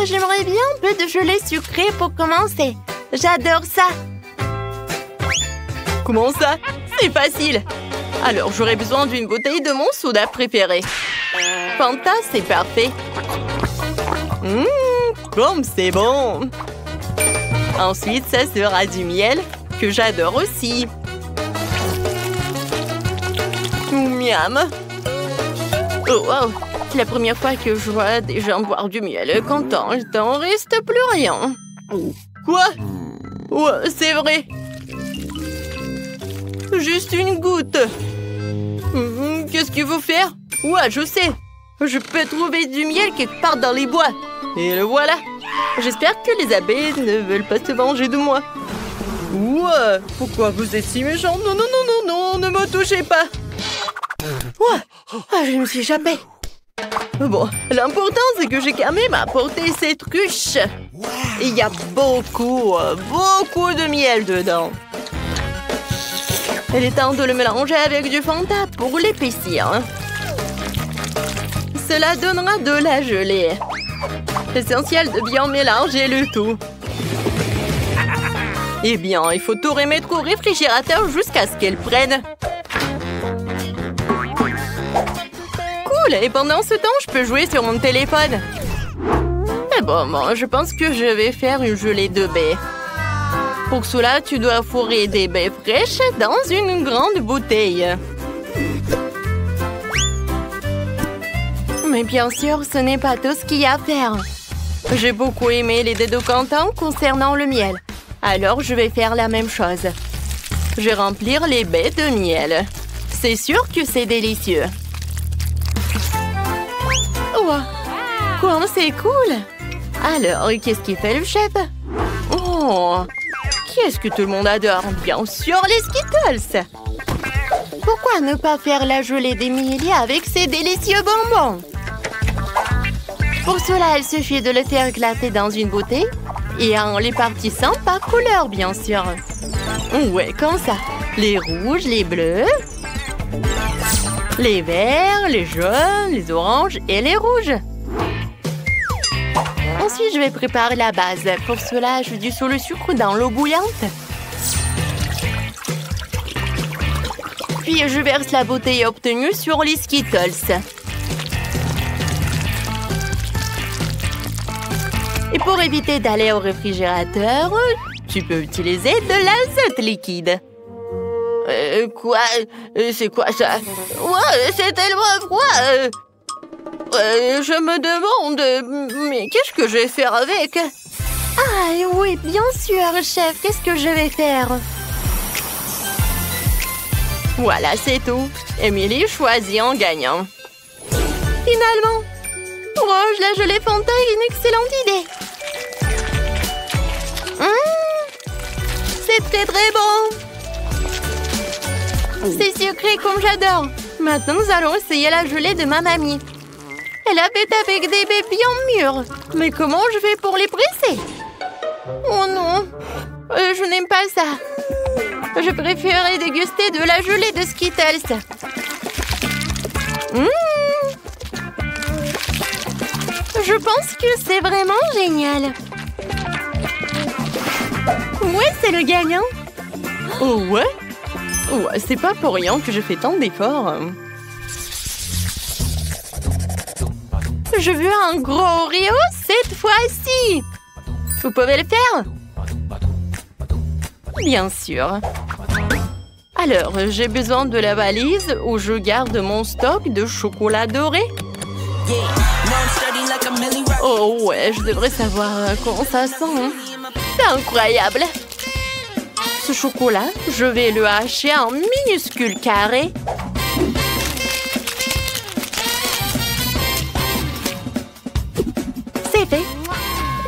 J'aimerais bien un peu de gelée sucrée pour commencer. J'adore ça. Comment ça? C'est facile. Alors, j'aurais besoin d'une bouteille de mon soda préféré. Fanta, c'est parfait. Comme c'est bon. Ensuite, ça sera du miel, que j'adore aussi. Miam. Oh, wow. C'est la première fois que je vois des gens boire du miel. Content, il t'en reste plus rien. Quoi? Ouais, c'est vrai. Juste une goutte. Qu'est-ce qu'il faut faire? Ouais, je sais. Je peux trouver du miel quelque part dans les bois. Et le voilà. J'espère que les abeilles ne veulent pas se venger de moi. Ouais, pourquoi vous êtes si méchant? Non, non, non, non, non, ne me touchez pas. Ouais, je me suis échappée. Bon, l'important c'est que j'ai quand même apporté cette ruche. Et il y a beaucoup de miel dedans. Il est temps de le mélanger avec du Fanta pour l'épaissir. Cela donnera de la gelée. Essentiel de bien mélanger le tout. Eh bien, il faut tout remettre au réfrigérateur jusqu'à ce qu'elle prenne. Cool! Et pendant ce temps, je peux jouer sur mon téléphone. Mais bon, je pense que je vais faire une gelée de baies. Pour cela, tu dois fourrer des baies fraîches dans une grande bouteille. Mais bien sûr, ce n'est pas tout ce qu'il y a à faire. J'ai beaucoup aimé les dés de Quentin concernant le miel. Alors, je vais faire la même chose. Je vais remplir les baies de miel. C'est sûr que c'est délicieux. Wow. Quoi, c'est cool! Alors, qu'est-ce qu'il fait le chef? Oh! Qu'est-ce que tout le monde adore? Bien sûr, les Skittles! Pourquoi ne pas faire la gelée d'Emilie avec ces délicieux bonbons? Pour cela, il suffit de le faire éclater dans une bouteille et en les partissant par couleur, bien sûr. Ouais, comme ça. Les rouges, les bleus, les verts, les jaunes, les oranges et les rouges. Ensuite, je vais préparer la base. Pour cela, je dissous le sucre dans l'eau bouillante. Puis, je verse la bouteille obtenue sur les Skittles. Et pour éviter d'aller au réfrigérateur, tu peux utiliser de l'azote liquide. Quoi? C'est quoi ça? Ouais, c'est tellement froid. Je me demande, mais qu'est-ce que je vais faire avec? Ah oui, bien sûr, chef. Qu'est-ce que je vais faire? Voilà, c'est tout. Emily choisit en gagnant. Finalement, Rouge, la gelée Fanta est une excellente idée. C'était très bon. C'est sucré comme j'adore. Maintenant, nous allons essayer la gelée de ma mamie. Elle a fait avec des baies bien mûres. Mais comment je fais pour les presser? Oh non, je n'aime pas ça. Je préférerais déguster de la gelée de Skittles. Je pense que c'est vraiment génial. Ouais, c'est le gagnant. Oh ouais? Ouais, c'est pas pour rien que je fais tant d'efforts. Je veux un gros Oreo cette fois-ci. Vous pouvez le faire? Bien sûr. Alors, j'ai besoin de la valise où je garde mon stock de chocolat doré. Oh ouais, je devrais savoir comment ça sent. C'est incroyable. Ce chocolat, je vais le hacher en minuscules carrés. C'est fait.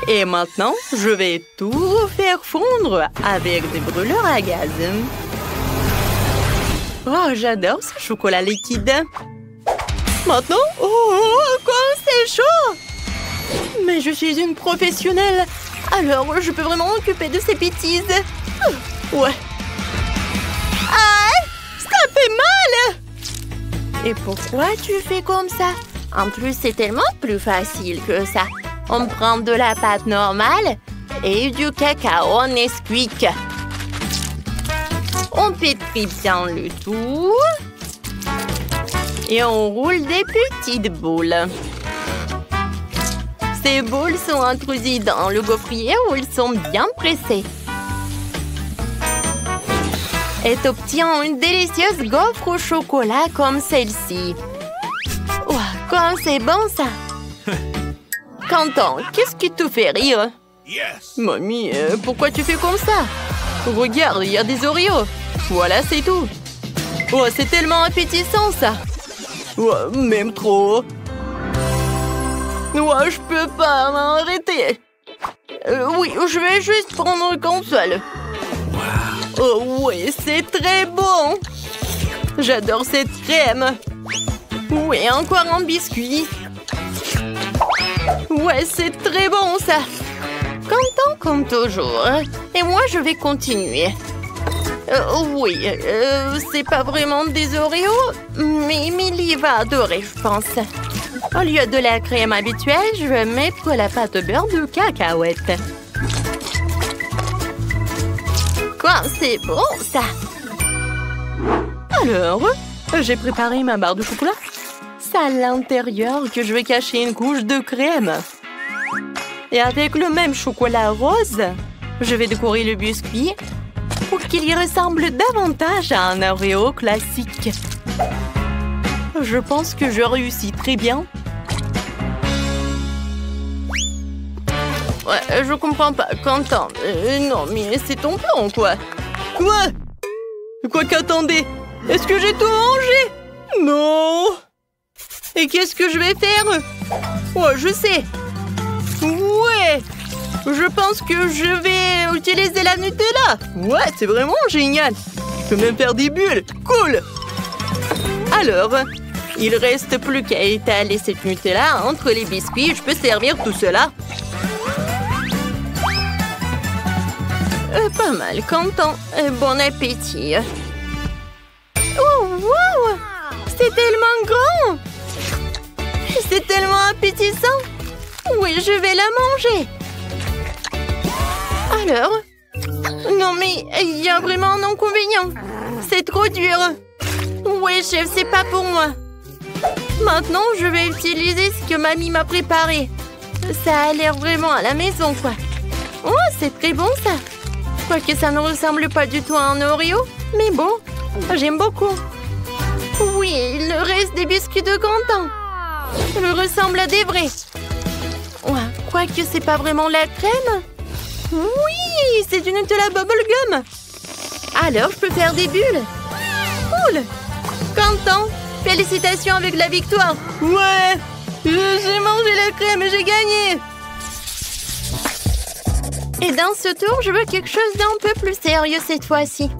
Et maintenant, je vais tout faire fondre avec des brûleurs à gaz. Oh, j'adore ce chocolat liquide. Maintenant, comme c'est chaud! Mais je suis une professionnelle, alors je peux vraiment m'occuper de ces bêtises. Ouais. Ah, ça fait mal! Et pourquoi tu fais comme ça? En plus, c'est tellement plus facile que ça. On prend de la pâte normale et du cacao Nesquik. On pétrit bien le tout. Et on roule des petites boules. Ces boules sont introduites dans le gaufrier où ils sont bien pressés. Et obtient une délicieuse gaufre au chocolat comme celle-ci. Ouah, comme c'est bon ça! Quentin, qu'est-ce qui te fait rire? Yes. Mamie, pourquoi tu fais comme ça? Regarde, il y a des Oreos. Voilà, c'est tout. Oh, c'est tellement appétissant ça. Oh, même trop. Oh, je peux pas m'arrêter. Oui, je vais juste prendre une console. Oh oui, c'est très bon. J'adore cette crème. Oui, encore un biscuit. Ouais, c'est très bon ça. Content comme toujours. Et moi, je vais continuer. Oui, c'est pas vraiment des Oreos, mais Emily va adorer, je pense. Au lieu de la crème habituelle, je vais mettre la pâte beurre de cacahuète. Quoi, c'est bon ça. Alors, j'ai préparé ma barre de chocolat. C'est à l'intérieur que je vais cacher une couche de crème. Et avec le même chocolat rose, je vais décorer le biscuit pour qu'il y ressemble davantage à un Oreo classique. Je pense que je réussis très bien. Ouais, je comprends pas, Quentin. Non, mais c'est ton plan, quoi. Quoi? Quoi qu'attendez? Est-ce que j'ai tout mangé? Non. Et qu'est-ce que je vais faire? Oh, je sais. Ouais. Je pense que je vais utiliser la Nutella. Ouais, c'est vraiment génial. Je peux même faire des bulles. Cool. Alors, il reste plus qu'à étaler cette Nutella entre les biscuits. Je peux servir tout cela. Pas mal, Quentin. Bon appétit. Oh, wow! C'est tellement grand! C'est tellement appétissant! Oui, je vais la manger! Alors? Non, mais il y a vraiment un inconvénient. C'est trop dur. Oui, chef, c'est pas pour moi. Maintenant, je vais utiliser ce que mamie m'a préparé. Ça a l'air vraiment à la maison, quoi. Oh, c'est très bon, ça. Quoique ça ne ressemble pas du tout à un Oreo. Mais bon, j'aime beaucoup. Oui, il reste des biscuits de Quentin. Ils ressemblent à des vrais. Ouais, quoique c'est pas vraiment la crème. Oui, c'est une Nutella bubblegum. Alors, je peux faire des bulles. Cool. Quentin, félicitations avec la victoire. Ouais, j'ai mangé la crème et j'ai gagné. Et dans ce tour, je veux quelque chose d'un peu plus sérieux cette fois-ci.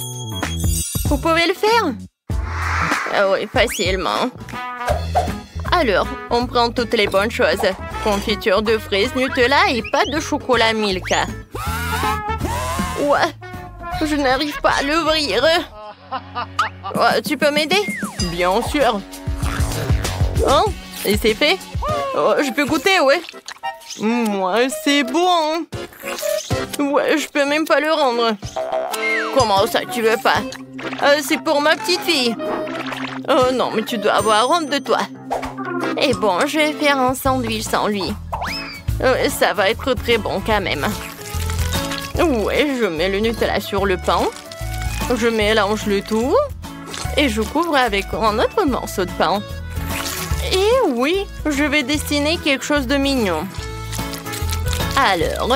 Vous pouvez le faire? Ah oui, facilement. Alors, on prend toutes les bonnes choses. Confiture de fraises, Nutella et pâte de chocolat Milka. Ouais, je n'arrive pas à l'ouvrir. Ouais, tu peux m'aider? Bien sûr. Oh, et c'est fait? Oh, je peux goûter, ouais. Ouais, c'est bon. Ouais, je peux même pas le rendre. Comment ça, tu veux pas? C'est pour ma petite fille. Oh non, mais tu dois avoir honte de toi. Et bon, je vais faire un sandwich sans lui. Ça va être très bon quand même. Ouais, je mets le Nutella sur le pain. Je mélange le tout. Et je couvre avec un autre morceau de pain. Et oui, je vais dessiner quelque chose de mignon. Alors,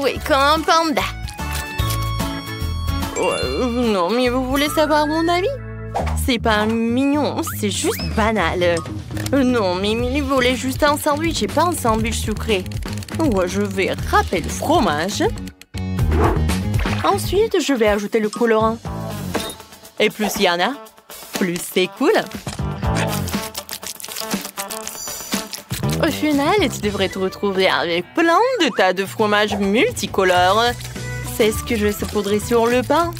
oui, comme un panda. Non, mais vous voulez savoir mon avis? C'est pas mignon, c'est juste banal. Non, mais il voulait juste un sandwich et pas un sandwich sucré. Ouais, je vais râper le fromage. Ensuite, je vais ajouter le colorant. Et plus il y en a, plus c'est cool. Au final, tu devrais te retrouver avec plein de tas de fromages multicolores. C'est ce que je vais saupoudrer sur le pain.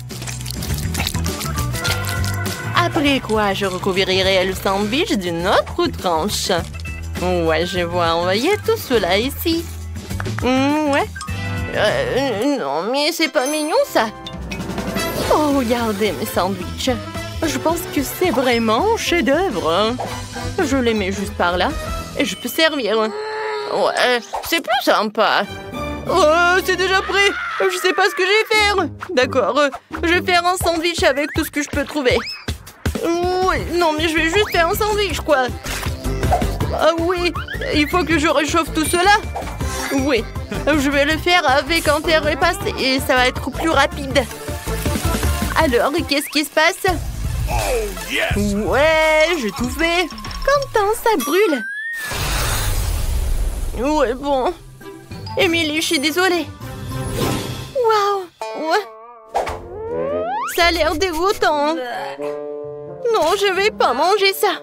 Après quoi, je recouvrirai le sandwich d'une autre tranche. Ouais, je vais envoyer tout cela ici. Ouais. Non, mais c'est pas mignon, ça. Oh, regardez mes sandwichs. Je pense que c'est vraiment un chef-d'œuvre. Hein. Je les mets juste par là et je peux servir. Ouais, c'est plus sympa. Oh, c'est déjà prêt. Je sais pas ce que je vais faire. D'accord, je vais faire un sandwich avec tout ce que je peux trouver. Ouais, non, mais je vais juste faire un sandwich, quoi. Ah oui, il faut que je réchauffe tout cela. Oui, je vais le faire avec un terre repassé et ça va être plus rapide. Alors, qu'est-ce qui se passe? Ouais, j'ai tout fait. Quentin, ça brûle. Ouais, bon. Émilie, je suis désolée. Waouh, ouais. Ça a l'air dégoûtant. Non, je vais pas manger ça.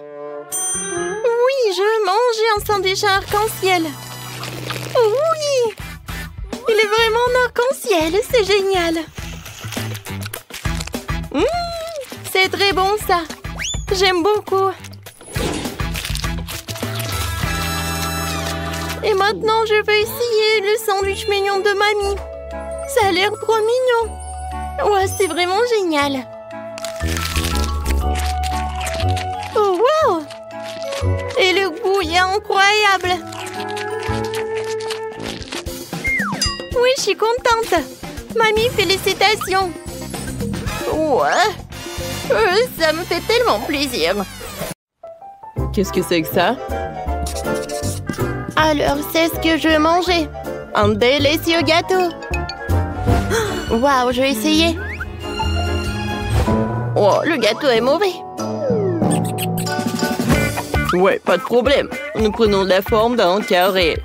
Oui, je veux manger un sandwich arc-en-ciel. Oui, il est vraiment en arc-en-ciel, c'est génial. C'est très bon ça. J'aime beaucoup. Et maintenant, je vais essayer le sandwich mignon de mamie. Ça a l'air trop mignon. Ouais, c'est vraiment génial. Oh, wow! Et le goût est incroyable. Oui, je suis contente. Mamie, félicitations. Ouais. Ça me fait tellement plaisir. Qu'est-ce que c'est que ça? Alors, c'est ce que je veux manger. Un délicieux gâteau. Waouh, je vais essayer. Oh, le gâteau est mauvais. Ouais, pas de problème. Nous prenons la forme d'un carré.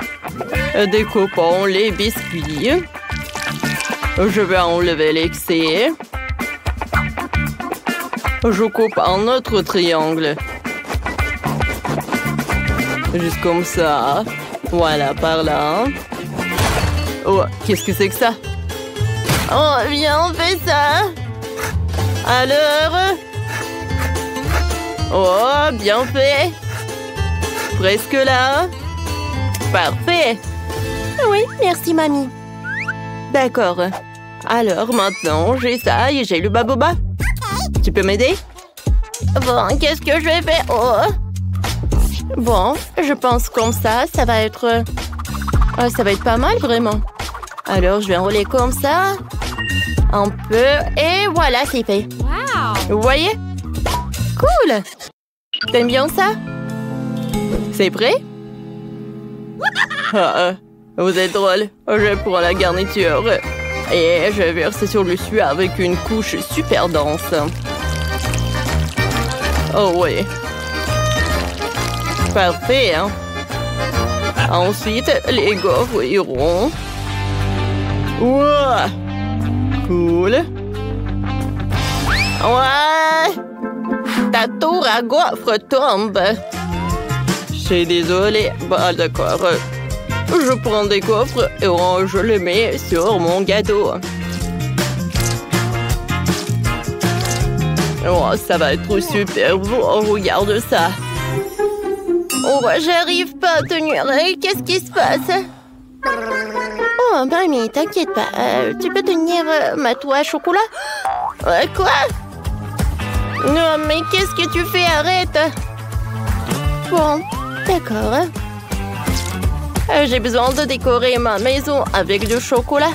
Découpons les biscuits. Je vais enlever l'excès. Je coupe un autre triangle. Juste comme ça. Voilà, par là. Oh, qu'est-ce que c'est que ça? Oh, viens, on fait ça. Alors? Oh, bien fait. Presque là. Parfait. Oui, merci, mamie. D'accord. Alors, maintenant, j'ai ça et j'ai le baboba. Tu peux m'aider? Bon, qu'est-ce que je vais faire? Oh. Bon, je pense comme ça va être... ça va être pas mal, vraiment. Alors, je vais enrouler comme ça. Un peu. Et voilà, c'est fait. Wow. Vous voyez? Cool! T'aimes bien ça? C'est prêt? Vous êtes drôle. Je prends la garniture. Et je verse sur le dessus avec une couche super dense. Oh oui. Parfait, hein? Ensuite, les gaufres iront. Wow! Cool. Ouais! Ta tour à gaufres tombe. Je suis désolée. Bah, d'accord. Je prends des gaufres et je les mets sur mon gâteau. Oh, ça va être super beau. Regarde ça. Oh, j'arrive pas à tenir. Qu'est-ce qui se passe? Oh, mamie, t'inquiète pas. Tu peux tenir ma toile à chocolat? Quoi? Non, mais qu'est-ce que tu fais? Arrête. Bon, d'accord. J'ai besoin de décorer ma maison avec du chocolat.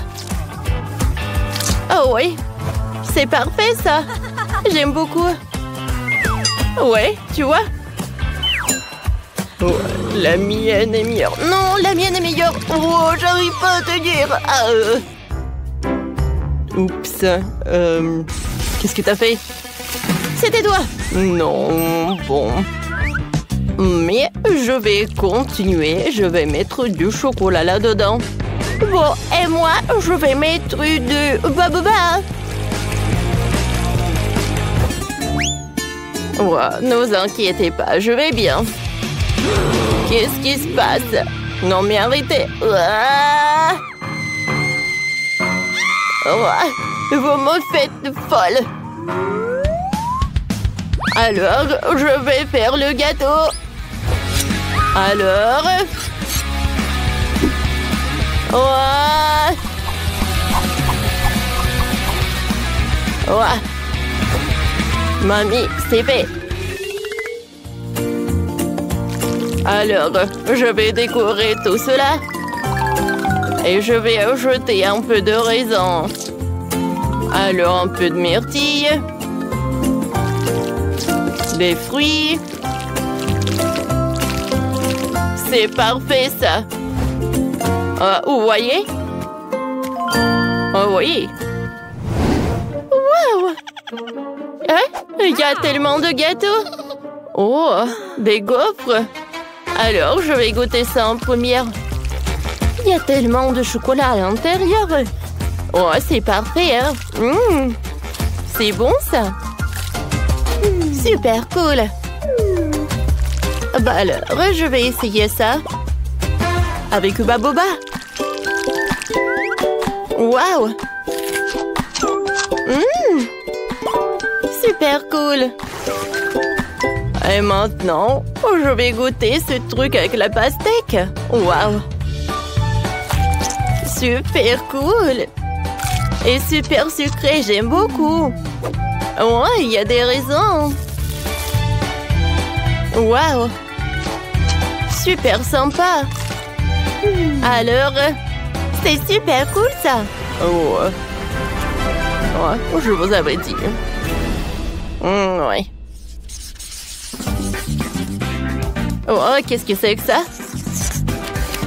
Oh oui, c'est parfait ça. J'aime beaucoup. Ouais, tu vois? Oh, la mienne est meilleure. Non, la mienne est meilleure. Oh, j'arrive pas à tenir. Oups. Qu'est-ce que t'as fait? C'est tes doigts. Non, bon. Mais je vais continuer. Je vais mettre du chocolat là-dedans. Bon, et moi, je vais mettre du baboba. Ouais, ne vous inquiétez pas, je vais bien. Qu'est-ce qui se passe? Non, mais arrêtez. Vous me faites folle. Alors, je vais faire le gâteau. Alors... Ouais. Ouais. Mamie, c'est fait. Alors, je vais décorer tout cela. Et je vais ajouter un peu de raisin. Alors, un peu de myrtille. Des fruits. C'est parfait, ça. Vous voyez? Oh oui. Wow! Il y a tellement de gâteaux. Oh, des gaufres. Alors, je vais goûter ça en première. Il y a tellement de chocolat à l'intérieur. Oh, c'est parfait, hein? C'est bon, ça? Super cool. Bah alors, je vais essayer ça. Avec Hubba Bubba. Waouh! Super cool. Et maintenant, je vais goûter ce truc avec la pastèque. Waouh! Super cool. Et super sucré, j'aime beaucoup. Ouais, il y a des raisins. Waouh! Super sympa. Alors, c'est super cool, ça. Oh, ouais, je vous avais dit. Ouais. Oh, qu'est-ce que c'est que ça?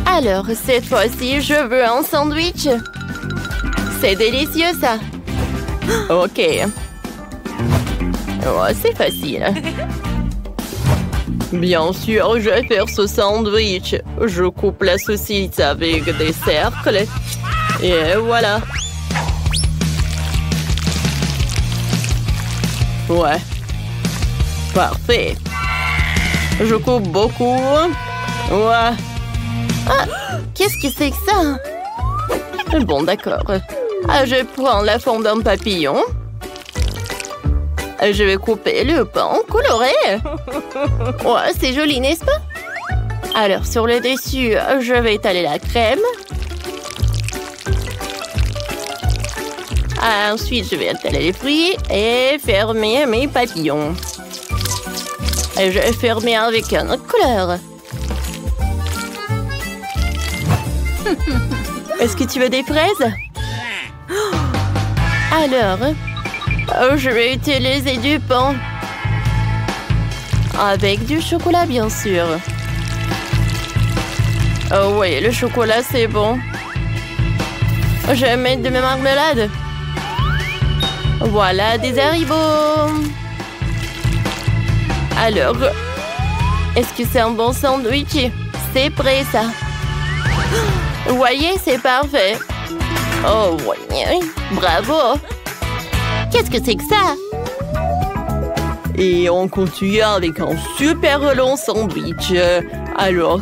Alors, cette fois-ci, je veux un sandwich. C'est délicieux, ça. Ok. Oh, c'est facile. Bien sûr, je vais faire ce sandwich. Je coupe la saucisse avec des cercles. Et voilà. Ouais. Parfait. Je coupe beaucoup. Ouais. Ah, qu'est-ce que c'est que ça? Bon, d'accord. Je prends la forme d'un papillon. Je vais couper le pain coloré. Ouais, c'est joli, n'est-ce pas? Alors, sur le dessus, je vais étaler la crème. Ensuite, je vais étaler les fruits et fermer mes papillons. Et je vais fermer avec une autre couleur. Est-ce que tu veux des fraises? Alors, je vais utiliser du pain. Avec du chocolat, bien sûr. Oh oui, le chocolat, c'est bon. Je vais mettre de ma marmelade. Voilà, des haribots. Alors, est-ce que c'est un bon sandwich? C'est prêt, ça. Vous voyez, c'est parfait. Oh oui, bravo. Qu'est-ce que c'est que ça? Et on continue avec un super long sandwich. Alors,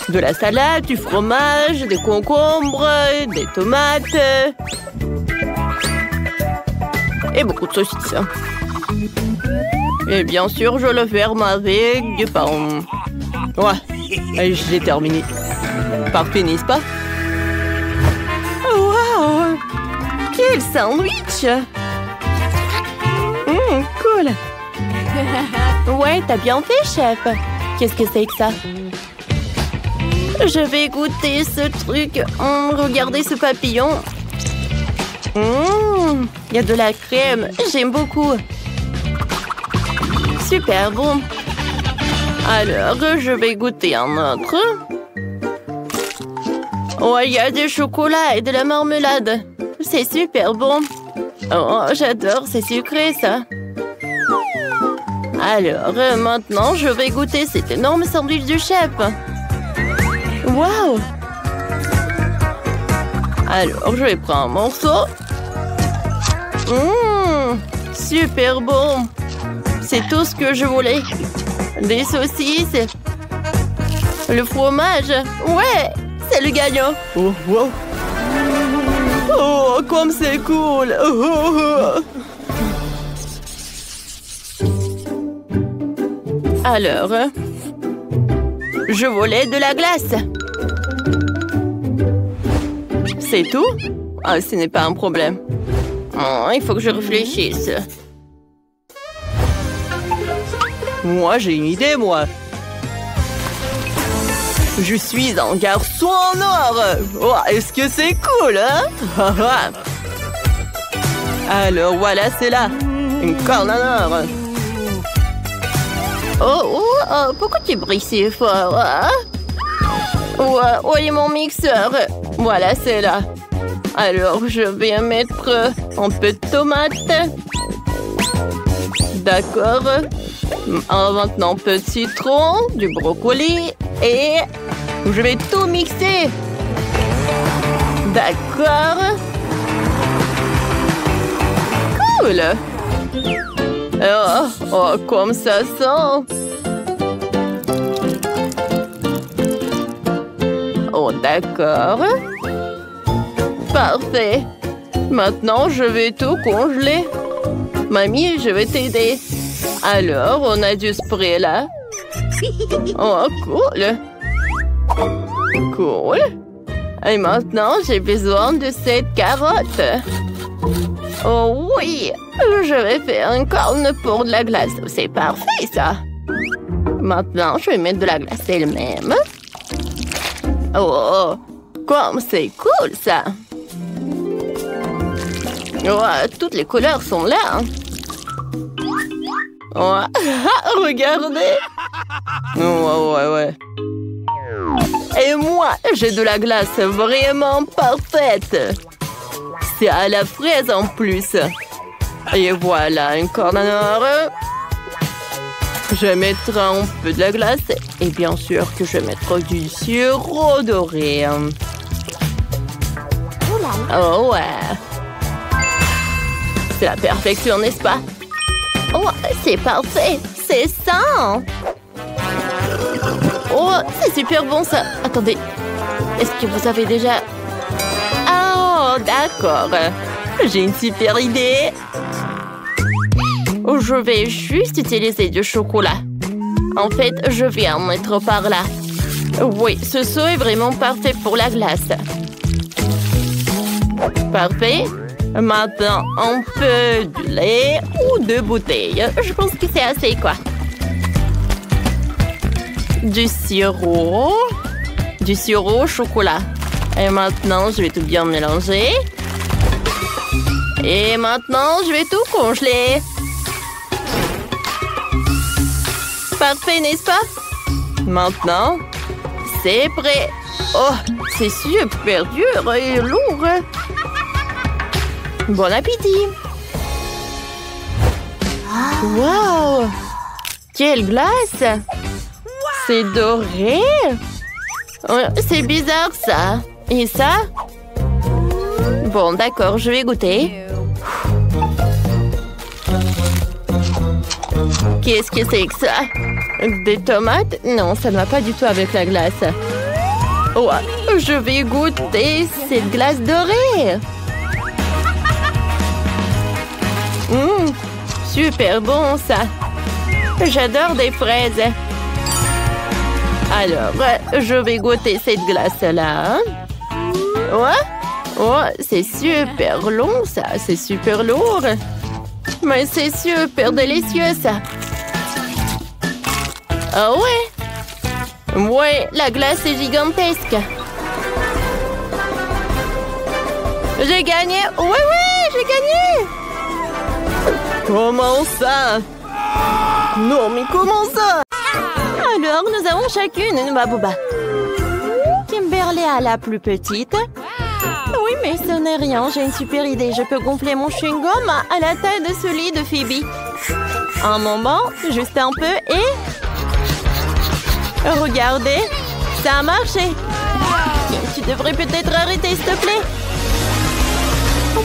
de la salade, du fromage, des concombres, des tomates. Et beaucoup de saucisses. Et bien sûr, je le ferme avec du pain. Ouais, et je l'ai terminé. Parfait, n'est-ce pas? Wow! Quel sandwich! Cool! Ouais, t'as bien fait, chef. Qu'est-ce que c'est que ça? Je vais goûter ce truc. Regardez ce papillon. Il y a de la crème. J'aime beaucoup. Super bon. Alors, je vais goûter un autre. Oh, il y a du chocolat et de la marmelade. C'est super bon. Oh, j'adore, c'est sucré, ça. Alors, maintenant, je vais goûter cet énorme sandwich du chef. Waouh! Alors, je vais prendre un morceau. Super bon. C'est tout ce que je voulais. Des saucisses. Le fromage. Ouais, c'est le gagnant. Oh, wow. Oh, comme c'est cool. Alors, je volais de la glace. C'est tout? Ah, ce n'est pas un problème. Oh, il faut que je réfléchisse. Moi, j'ai une idée, moi. Je suis un garçon en or. Oh, est-ce que c'est cool, hein? Alors, voilà, c'est là. Une corne en or. Oh, pourquoi tu brilles si fort, hein? Où est mon mixeur? Voilà, c'est là. Alors, je vais mettre un peu de tomate. D'accord. Maintenant, un peu de citron, du brocoli et je vais tout mixer. D'accord. Cool. Oh, comme ça sent. Oh, d'accord. Parfait. Maintenant, je vais tout congeler. Mamie, je vais t'aider. Alors, on a du spray là. Oh, cool. Cool. Et maintenant, j'ai besoin de cette carotte. Oh oui, je vais faire une corne pour de la glace. C'est parfait, ça. Maintenant, je vais mettre de la glace elle-même. Oh, comme c'est cool, ça. Oh, toutes les couleurs sont là. Oh, regardez. Ouais. Et moi, j'ai de la glace vraiment parfaite. C'est à la fraise en plus. Et voilà, une corne en or. Je mettrai un peu de la glace. Et bien sûr que je mettrai du sirop doré. Oh ouais. C'est la perfection, n'est-ce pas? Oh, c'est parfait. C'est ça. Oh, c'est super bon ça. Attendez. Est-ce que vous avez déjà... Oh, d'accord. J'ai une super idée. Je vais juste utiliser du chocolat. En fait, je vais en mettre par là. Oui, ce saut est vraiment parfait pour la glace. Parfait. Maintenant, un peu de lait ou 2 bouteilles. Je pense que c'est assez, quoi. Du sirop au chocolat. Et maintenant, je vais tout bien mélanger. Et maintenant, je vais tout congeler. Parfait, n'est-ce pas? Maintenant, c'est prêt. Oh, c'est super dur et lourd. Bon appétit. Wow! Quelle glace! C'est doré? C'est bizarre, ça. Et ça? Bon, d'accord, je vais goûter. Qu'est-ce que c'est que ça? Des tomates? Non, ça ne va pas du tout avec la glace. Oh, je vais goûter cette glace dorée. Super bon, ça. J'adore des fraises. Alors, je vais goûter cette glace-là. Oh, c'est super long, ça. C'est super lourd. Mais c'est super délicieux, ça. Ah ouais? Ouais, la glace est gigantesque. J'ai gagné. Ouais, j'ai gagné. Comment ça? Non, mais comment ça? Alors, nous avons chacune une babouba. Kimberly a la plus petite. Oui, mais ce n'est rien. J'ai une super idée. Je peux gonfler mon chewing-gum à la taille de celui de Phoebe. Un moment, juste un peu et... Regardez, ça a marché. Tu devrais peut-être arrêter, s'il te plaît.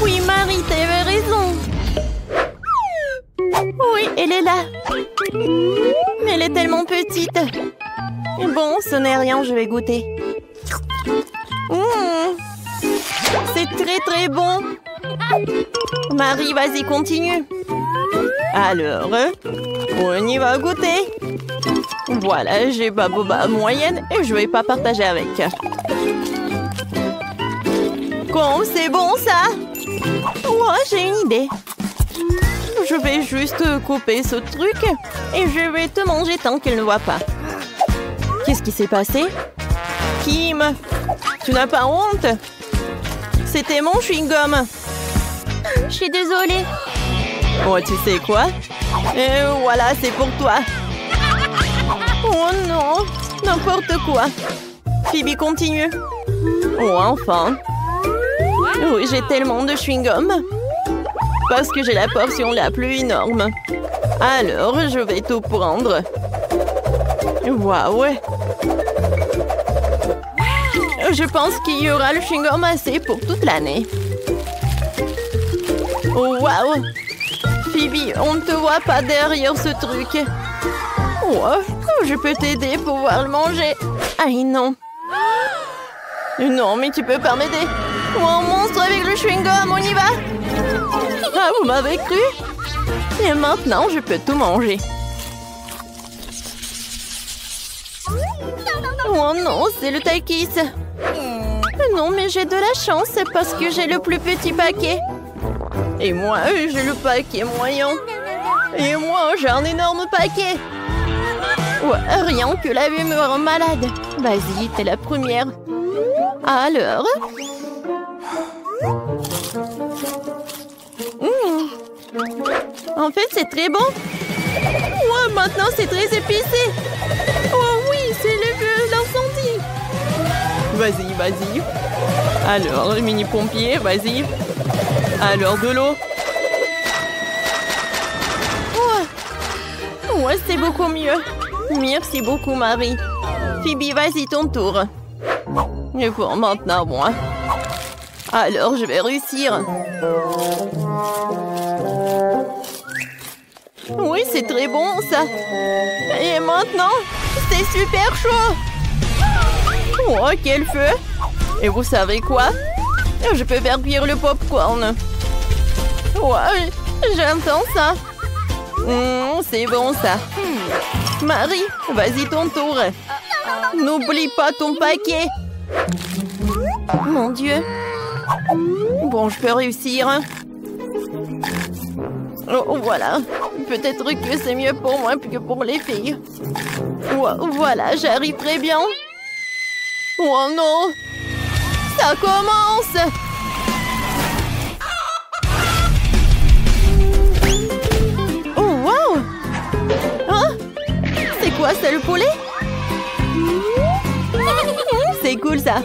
Oui, Marie, t'avais raison. Oui, elle est là. Mais elle est tellement petite. Bon, ce n'est rien, je vais goûter. C'est très très bon. Marie, vas-y, continue. Alors, on y va goûter. Voilà, j'ai ma boba moyenne et je vais pas partager avec. Quand c'est bon ça? Ouais, j'ai une idée. Je vais juste couper ce truc et je vais te manger tant qu'elle ne voit pas. Qu'est-ce qui s'est passé? Kim, tu n'as pas honte? C'était mon chewing-gum. Je suis désolée. Oh, tu sais quoi? Et voilà, c'est pour toi. Oh non, n'importe quoi. Phoebe, continue. Oh, enfin. Oui, j'ai tellement de chewing-gum. Parce que j'ai la portion la plus énorme. Alors, je vais tout prendre. Waouh! Je pense qu'il y aura le chewing-gum assez pour toute l'année. Oh, waouh! Phoebe, on ne te voit pas derrière ce truc. Oh, je peux t'aider pour pouvoir le manger. Aïe, non. Non, mais tu peux pas m'aider. Oh, un monstre avec le chewing-gum, on y va? Ah, vous m'avez cru? Et maintenant, je peux tout manger. Oh non, c'est le Takis. Non, mais j'ai de la chance parce que j'ai le plus petit paquet. Et moi, j'ai le paquet moyen. Et moi, j'ai un énorme paquet. Ouais, rien que la vue me rend malade. Vas-y, t'es la première. Alors? En fait, c'est très bon. Ouais, maintenant, c'est très épicé. Oh oui, c'est l'incendie. Vas-y, vas-y. Alors, le mini-pompier, vas-y. Alors, de l'eau. Ouais, c'est beaucoup mieux. Merci beaucoup, Marie. Phoebe, vas-y, ton tour. Et pour maintenant, moi. Alors, je vais réussir. Oui, c'est très bon, ça. Et maintenant, c'est super chaud. Oh, quel feu. Et vous savez quoi? Je peux faire cuire le popcorn. Ouais, j'entends ça. C'est bon, ça. Marie, vas-y, ton tour. N'oublie pas ton paquet. Mon Dieu. Bon, je peux réussir. Oh, voilà. Peut-être que c'est mieux pour moi que pour les filles. Voilà, j'arrive très bien. Oh non! Ça commence! Oh, wow! Hein? C'est quoi, ça, le poulet? C'est cool, ça.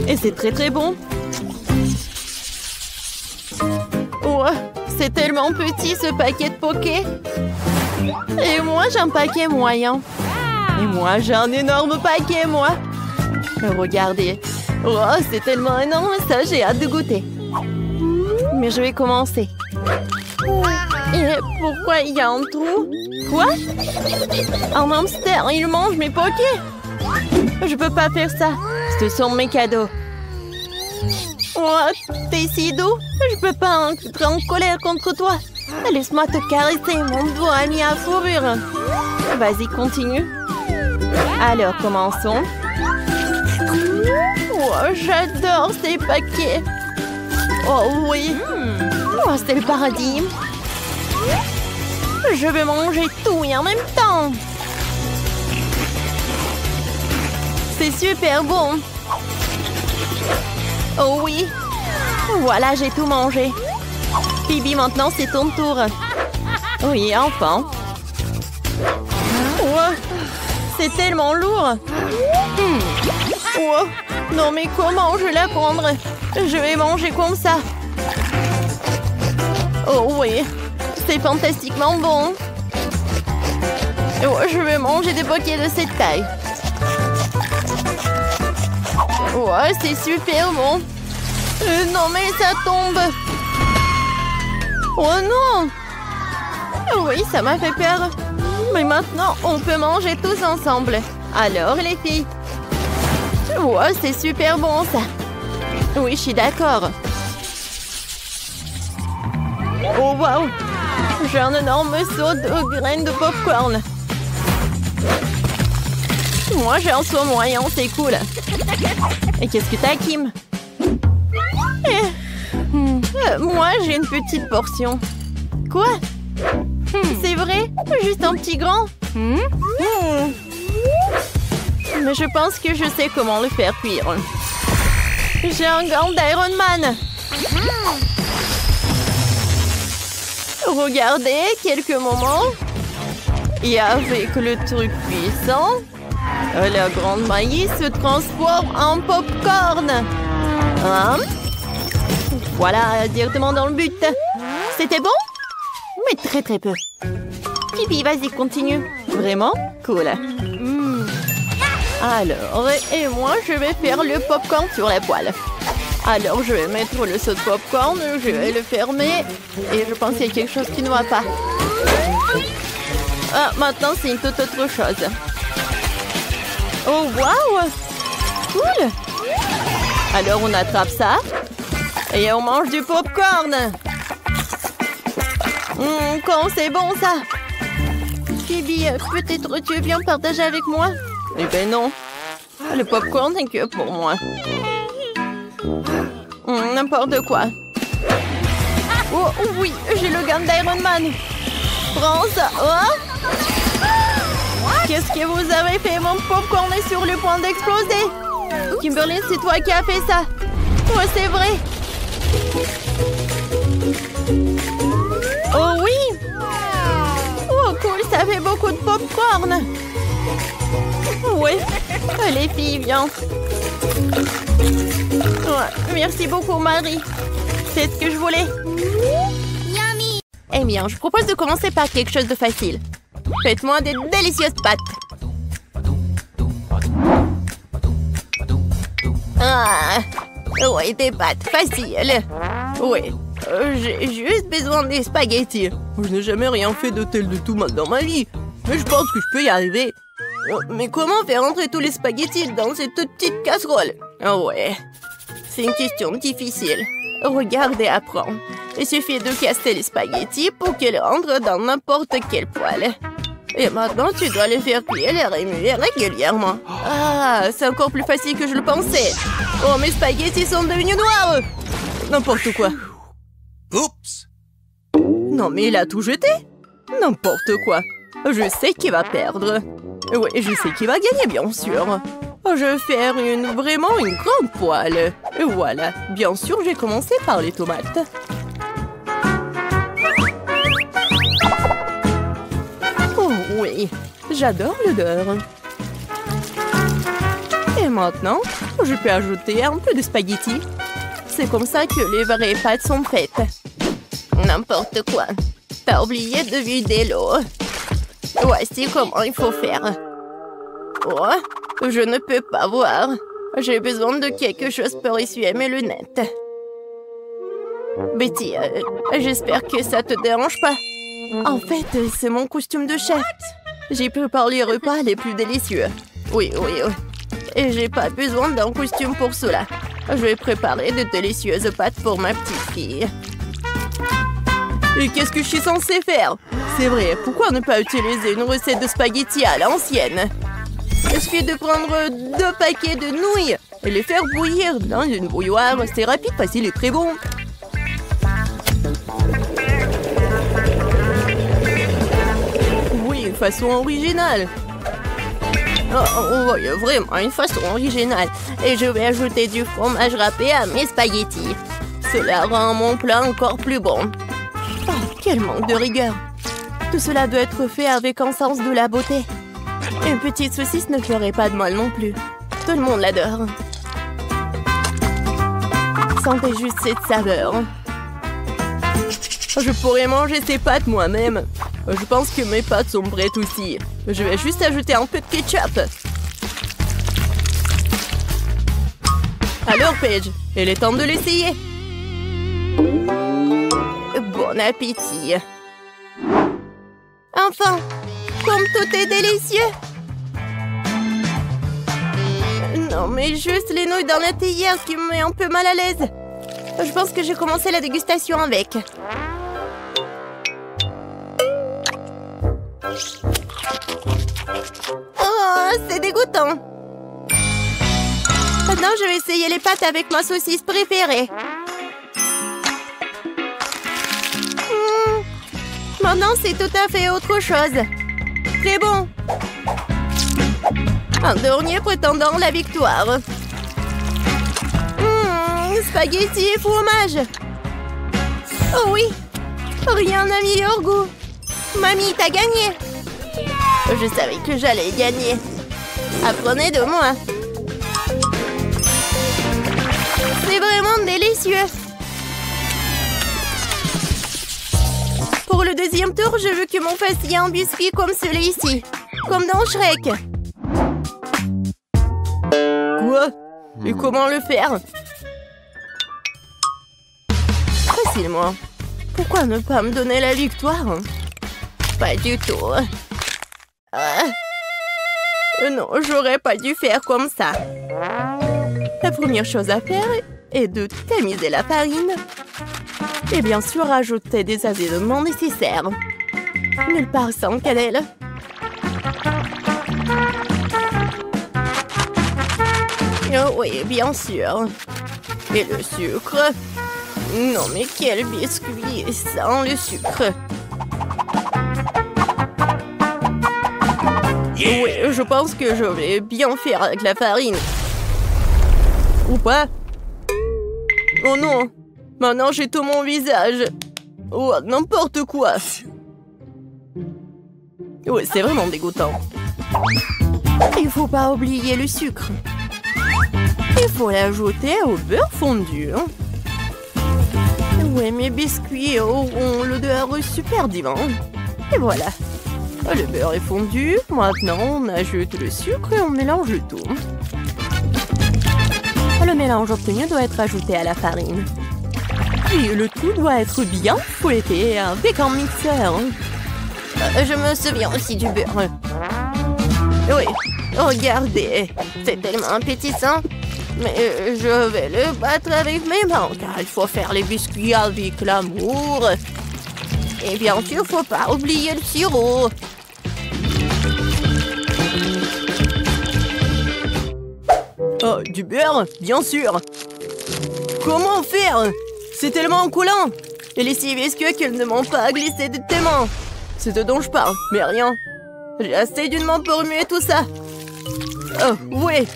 Et c'est très, très bon. Oh, c'est tellement petit, ce paquet de poké. Et moi, j'ai un paquet moyen. Et moi, j'ai un énorme paquet, moi. Regardez. Oh, c'est tellement énorme, ça, j'ai hâte de goûter. Mais je vais commencer. Et pourquoi il y a un trou? Quoi? Un hamster, il mange mes pokés. Je peux pas faire ça. Ce sont mes cadeaux. Oh, t'es si doux. Je peux pas être en colère contre toi. Laisse-moi te caresser, mon doux ami à fourrure. Vas-y, continue. Alors, commençons. Oh, j'adore ces paquets. Oh oui. Oh, c'est le paradis. Je vais manger tout et en même temps. C'est super bon. Oh oui. Voilà, j'ai tout mangé. Phoebe, maintenant c'est ton tour. Oui, enfin. Oh, c'est tellement lourd. Oh, non mais comment je vais la prendre? Je vais manger comme ça. Oh oui, c'est fantastiquement bon. Oh, je vais manger des paquets de cette taille. Oh, c'est super bon. Non mais ça tombe. Oh non! Oui, ça m'a fait peur. Mais maintenant, on peut manger tous ensemble. Alors, les filles? Oh, c'est super bon, ça. Oui, je suis d'accord. Oh, wow! J'ai un énorme seau de graines de popcorn. Moi, j'ai un seau moyen, c'est cool. Et qu'est-ce que t'as, Kim? Moi, j'ai une petite portion. Quoi? C'est vrai? Juste un petit grand? Mais je pense que je sais comment le faire cuire. J'ai un gant d'Iron Man. Regardez, quelques moments. Et avec le truc puissant, la grande maïs se transforme en popcorn. Voilà, directement dans le but. C'était bon? Mais très très peu. Phoebe, vas-y, continue. Vraiment? Cool. Alors, et moi, je vais faire le popcorn sur la poêle. Alors, je vais mettre le seau de popcorn, je vais le fermer. Et je pense qu'il y a quelque chose qui ne va pas. Ah, maintenant, c'est une toute autre chose. Oh, waouh! Cool! Alors, on attrape ça. Et on mange du popcorn. Quand c'est bon, ça! Phoebe, peut-être tu viens partager avec moi? Eh ben non. Le popcorn n'est que pour moi. N'importe quoi. Oh oui, j'ai le gun d'Iron Man. Prends ça. Oh. Qu'est-ce que vous avez fait? Mon popcorn est sur le point d'exploser. Kimberly, c'est toi qui as fait ça. Oh, c'est vrai. Oh oui. Oh cool, ça fait beaucoup de popcorn. Ouais, les filles, viens. Ouais, merci beaucoup, Marie. C'est ce que je voulais. Yummy. Eh bien, je propose de commencer par quelque chose de facile. Faites-moi des délicieuses pâtes. Ah, ouais, des pâtes faciles. Ouais, j'ai juste besoin des spaghettis. Je n'ai jamais rien fait de tel de tout mal dans ma vie. Mais je pense que je peux y arriver. Mais comment faire entrer tous les spaghettis dans cette toute petite casserole? Oh ouais, c'est une question difficile. Regarde et apprends. Il suffit de casser les spaghettis pour qu'ils rentrent dans n'importe quelle poêle. Et maintenant, tu dois les faire cuire et les remuer régulièrement. Ah, c'est encore plus facile que je le pensais. Oh, mes spaghettis sont devenus noirs. N'importe quoi. Oups! Non, mais il a tout jeté. N'importe quoi. Je sais qui va perdre. Oui, je sais qui va gagner, bien sûr. Je vais faire vraiment une grande poêle. Et voilà. Bien sûr, j'ai commencé par les tomates. Oh oui, j'adore l'odeur. Et maintenant, je peux ajouter un peu de spaghettis. C'est comme ça que les vraies pâtes sont faites. N'importe quoi. T'as oublié de vider l'eau. Voici comment il faut faire. Oh, je ne peux pas voir. J'ai besoin de quelque chose pour essuyer mes lunettes. Betty, j'espère que ça te dérange pas. En fait, c'est mon costume de chef. J'ai préparé les repas les plus délicieux. Oui. Et j'ai pas besoin d'un costume pour cela. Je vais préparer de délicieuses pâtes pour ma petite fille. Et qu'est-ce que je suis censée faire? C'est vrai, pourquoi ne pas utiliser une recette de spaghettis à l'ancienne? Il suffit de prendre 2 paquets de nouilles et les faire bouillir dans une bouilloire. C'est rapide, facile et très bon. Oui, une façon originale. Oh, vraiment une façon originale. Et je vais ajouter du fromage râpé à mes spaghettis. Cela rend mon plat encore plus bon. Oh, quel manque de rigueur. Tout cela doit être fait avec un sens de la beauté. Une petite saucisse ne ferait pas de mal non plus. Tout le monde l'adore. Sentez juste cette saveur. Je pourrais manger ces pâtes moi-même. Je pense que mes pâtes sont prêtes aussi. Je vais juste ajouter un peu de ketchup. Alors, Paige, il est temps de l'essayer. Bon appétit. Enfin, comme tout est délicieux. Non, mais juste les nouilles dans la théière qui me met un peu mal à l'aise. Je pense que j'ai commencé la dégustation avec. Oh, c'est dégoûtant. Maintenant, je vais essayer les pâtes avec ma saucisse préférée. Maintenant, c'est tout à fait autre chose. Très bon. Un dernier prétendant la victoire. Spaghetti et fromage. Oh oui, rien n'a meilleur goût. Mamie, t'as gagné. Je savais que j'allais gagner. Apprenez de moi. C'est vraiment délicieux. Pour le deuxième tour, je veux que mon fasse un biscuit comme celui-ci. Comme dans Shrek. Quoi? Et comment le faire? Facilement. Pourquoi ne pas me donner la victoire? Pas du tout. Non, j'aurais pas dû faire comme ça. La première chose à faire est de tamiser la farine. Et bien sûr, ajouter des assaisonnements nécessaires. Nulle part sans cannelle. Oh oui, bien sûr. Et le sucre. Non, mais quel biscuit sans le sucre. Oui, je pense que je vais bien faire avec la farine. Ou pas? Oh non! Maintenant, j'ai tout mon visage. Oh, n'importe quoi. Ouais, c'est vraiment dégoûtant. Il faut pas oublier le sucre. Il faut l'ajouter au beurre fondu. Ouais, mes biscuits auront l'odeur super divin. Et voilà. Le beurre est fondu. Maintenant, on ajoute le sucre et on mélange le tout. Le mélange obtenu doit être ajouté à la farine. Puis le tout doit être bien fouetté avec un mixeur. Je me souviens aussi du beurre. Oui, regardez. C'est tellement appétissant. Mais je vais le battre avec mes mains, car il faut faire les biscuits avec l'amour. Et bien sûr, faut pas oublier le sirop. Oh, du beurre? Bien sûr. Comment faire? C'est tellement coulant. Et les 6 biscuits qu'ils ne m'ont pas glissé de tes mains. C'est de dont je parle, mais rien. J'ai assez d'une main pour remuer tout ça. Oh, ouais.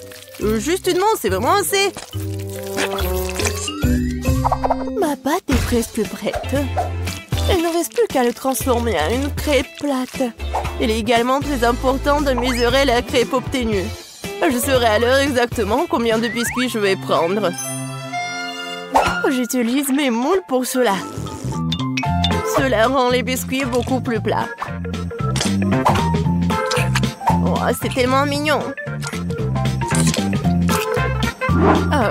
Juste une main, c'est vraiment assez. Ma pâte est presque prête. Il ne reste plus qu'à le transformer en une crêpe plate. Il est également très important de mesurer la crêpe obtenue. Je saurai à l'heure exactement combien de biscuits je vais prendre. J'utilise mes moules pour cela. Cela rend les biscuits beaucoup plus plats. Oh, c'est tellement mignon.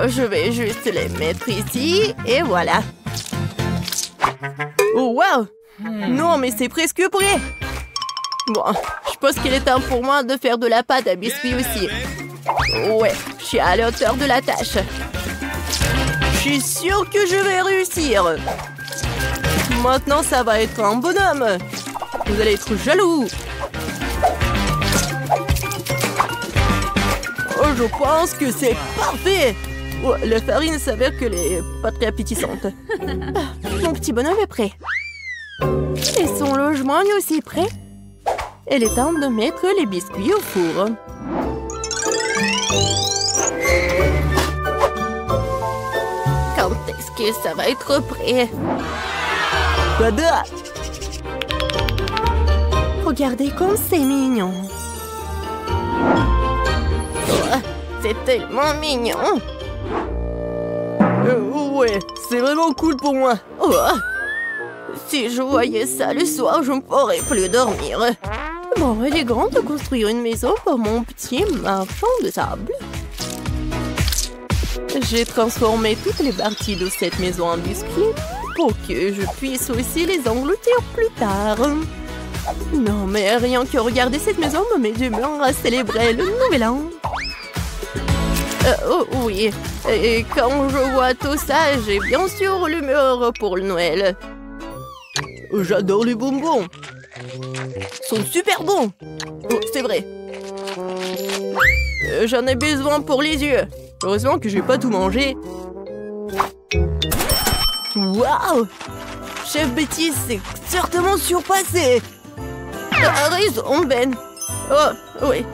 Je vais juste les mettre ici, et voilà. Oh, wow! Non, mais c'est presque prêt. Bon, je pense qu'il est temps pour moi de faire de la pâte à biscuits aussi. Ouais, je suis à la hauteur de la tâche. Je suis sûre que je vais réussir. Maintenant, ça va être un bonhomme. Vous allez être jaloux. Oh, je pense que c'est parfait. Oh, la farine s'avère qu'elle est pas très appétissante. Mon petit bonhomme est prêt. Et son logement est aussi prêt. Il est temps de mettre les biscuits au four. Quand est-ce que ça va être prêt? Tada! Regardez comme c'est mignon. Oh, c'est tellement mignon. Ouais, c'est vraiment cool pour moi. Oh, si je voyais ça le soir, je ne pourrais plus dormir. Bon, il est grand de construire une maison pour mon petit marchand de sable. J'ai transformé toutes les parties de cette maison en biscuits pour que je puisse aussi les engloutir plus tard. Non, mais rien que regarder cette maison me met d'humeur à célébrer le nouvel an. Oh oui, et quand je vois tout ça, j'ai bien sûr l'humeur pour le Noël. J'adore les bonbons. sont super bons. Oh, c'est vrai. J'en ai besoin pour les yeux. Heureusement que je vais pas tout manger. Waouh! Chef Betty s'est certainement surpassé. T'as raison, Ben. Oh, oui.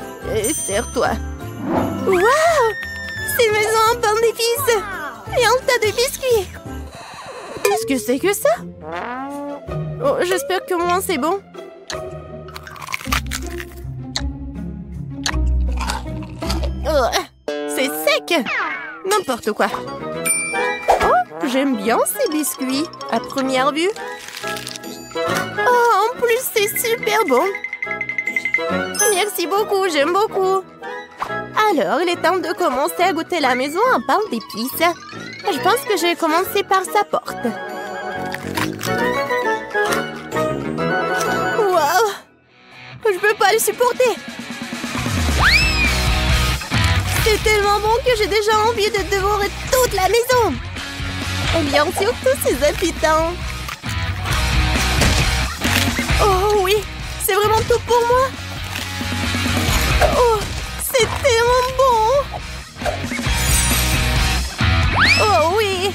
Serre-toi. Waouh! C'est maison en pain d'épices. Et un tas de biscuits. Qu'est-ce que c'est que ça? Oh, j'espère que moi c'est bon. Oh, c'est sec. N'importe quoi. Oh, j'aime bien ces biscuits. À première vue. Oh, en plus, c'est super bon. Merci beaucoup, j'aime beaucoup. Alors, il est temps de commencer à goûter la maison en pain d'épices. Je pense que je vais commencer par sa porte. Waouh! Je peux pas le supporter. C'est tellement bon que j'ai déjà envie de dévorer toute la maison. Et bien sûr, tous ces habitants. Oh oui, c'est vraiment tout pour moi. Oh, c'est tellement bon. Oh oui.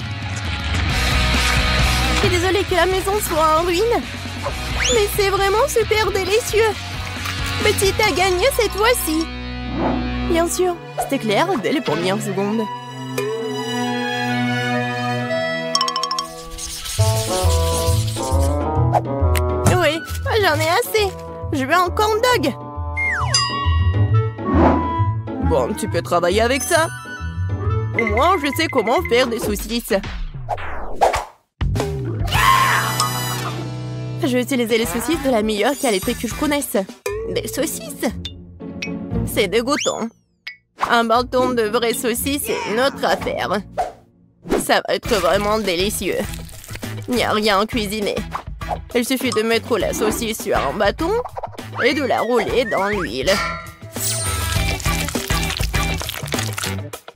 Je suis désolée que la maison soit en ruine. Mais c'est vraiment super délicieux. Petite a gagné cette fois-ci. Bien sûr, c'était clair dès les premières secondes. Oui, j'en ai assez. Je veux un corn dog. Bon, tu peux travailler avec ça. Au moins, je sais comment faire des saucisses. Je vais utiliser les saucisses de la meilleure qualité que je connaisse. Des saucisses? C'est dégoûtant. Un bâton de vraies saucisses est une autre affaire. Ça va être vraiment délicieux. Il n'y a rien à cuisiner. Il suffit de mettre la saucisse sur un bâton et de la rouler dans l'huile.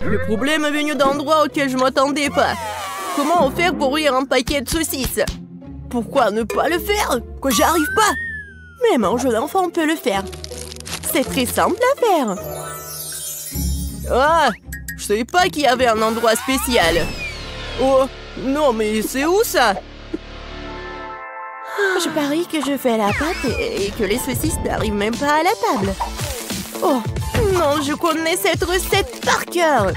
Le problème est venu d'endroits auxquels je ne m'attendais pas. Comment faire pour ouvrir un paquet de saucisses? Pourquoi ne pas le faire? Que j'arrive pas? Même un jeu d'enfant peut le faire. C'est très simple à faire. Ah, je savais pas qu'il y avait un endroit spécial. Oh, non mais c'est où ça? Je parie que je fais la pâte et que les saucisses n'arrivent même pas à la table. Oh, non, je connais cette recette par cœur.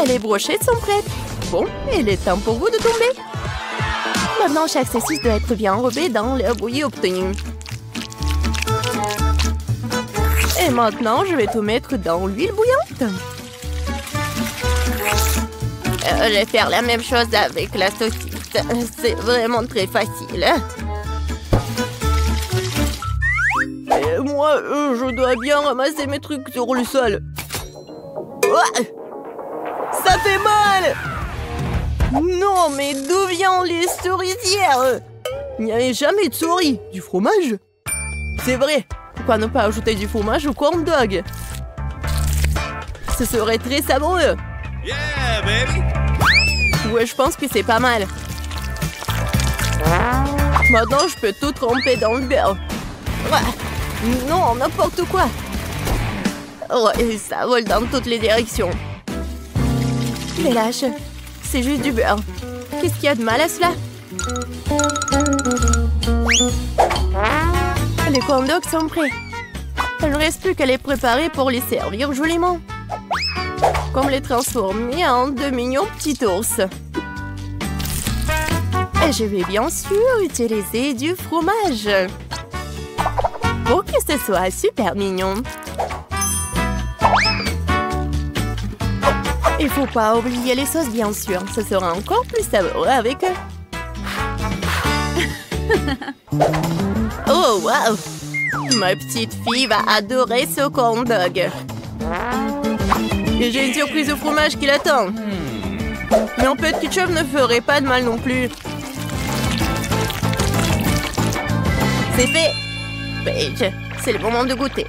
Les brochettes sont prêtes. Bon, il est temps pour vous de tomber. Maintenant, chaque saucisse doit être bien enrobée dans l'air bouilli obtenu. Et maintenant, je vais tout mettre dans l'huile bouillante. Je vais faire la même chose avec la saucisse. C'est vraiment très facile. Et moi, je dois bien ramasser mes trucs sur le sol. Oh, ça fait mal! Non, mais d'où viennent les cerisières? Il n'y avait jamais de souris. Du fromage? C'est vrai. Pourquoi ne pas ajouter du fromage au corn dog? Ce serait très savoureux. Yeah, baby! Ouais, je pense que c'est pas mal. Maintenant, je peux tout tremper dans le beurre. Ouais. Non, n'importe quoi. Ouais, ça vole dans toutes les directions. Mais lâche, c'est juste du beurre. Qu'est-ce qu'il y a de mal à cela? Les corn dogs sont prêts. Il ne reste plus qu'à les préparer pour les servir joliment. Comme les transformer en de mignons petits ours. Et je vais bien sûr utiliser du fromage. Pour que ce soit super mignon. Il faut pas oublier les sauces, bien sûr. Ce sera encore plus savoureux avec eux. Oh, wow! Ma petite fille va adorer ce corn dog. Et j'ai une surprise au fromage qui l'attend. Mais un peu de ketchup ne ferait pas de mal non plus. C'est fait! Paige, c'est le moment de goûter.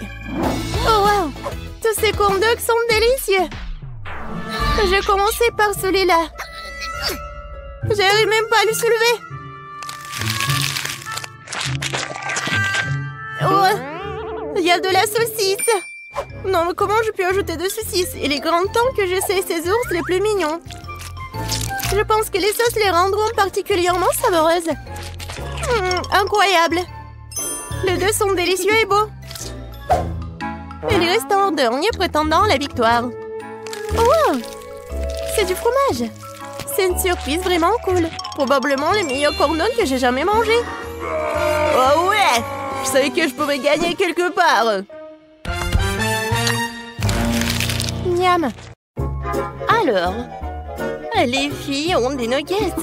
Oh wow! Tous ces corn dogs sont délicieux! Je vais commencer par celui-là. J'arrive même pas à le soulever. Oh, il y a de la saucisse. Non, mais comment je peux ajouter de saucisses? Il est grand temps que j'essaie ces ours les plus mignons. Je pense que les sauces les rendront particulièrement savoreuses. Incroyable. Les deux sont délicieux et beaux. Il reste un dernier prétendant à la victoire. Oh, c'est du fromage. C'est une surprise vraiment cool. Probablement les meilleurs cornons que j'ai jamais mangés. Oh ouais! Je savais que je pouvais gagner quelque part. Miam. Alors, les filles ont des nuggets.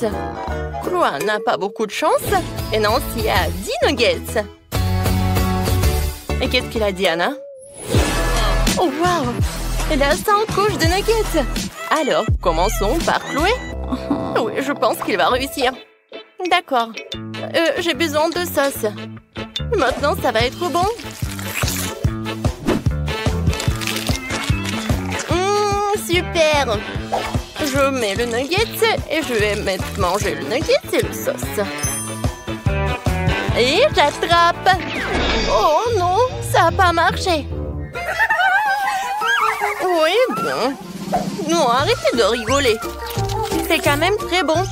Chloé n'a pas beaucoup de chance et Nancy a 10 nuggets. Et qu'est-ce qu'il a dit, Anna? Oh wow! Elle a 5 couches de nuggets. Alors, commençons par Chloé. Oui, je pense qu'il va réussir. D'accord. J'ai besoin de sauce. Maintenant, ça va être bon. Super! Je mets le nugget et je vais manger le nugget et le sauce. Et j'attrape. Oh non, ça n'a pas marché. Oui, bon. Non, arrêtez de rigoler. C'est quand même très bon.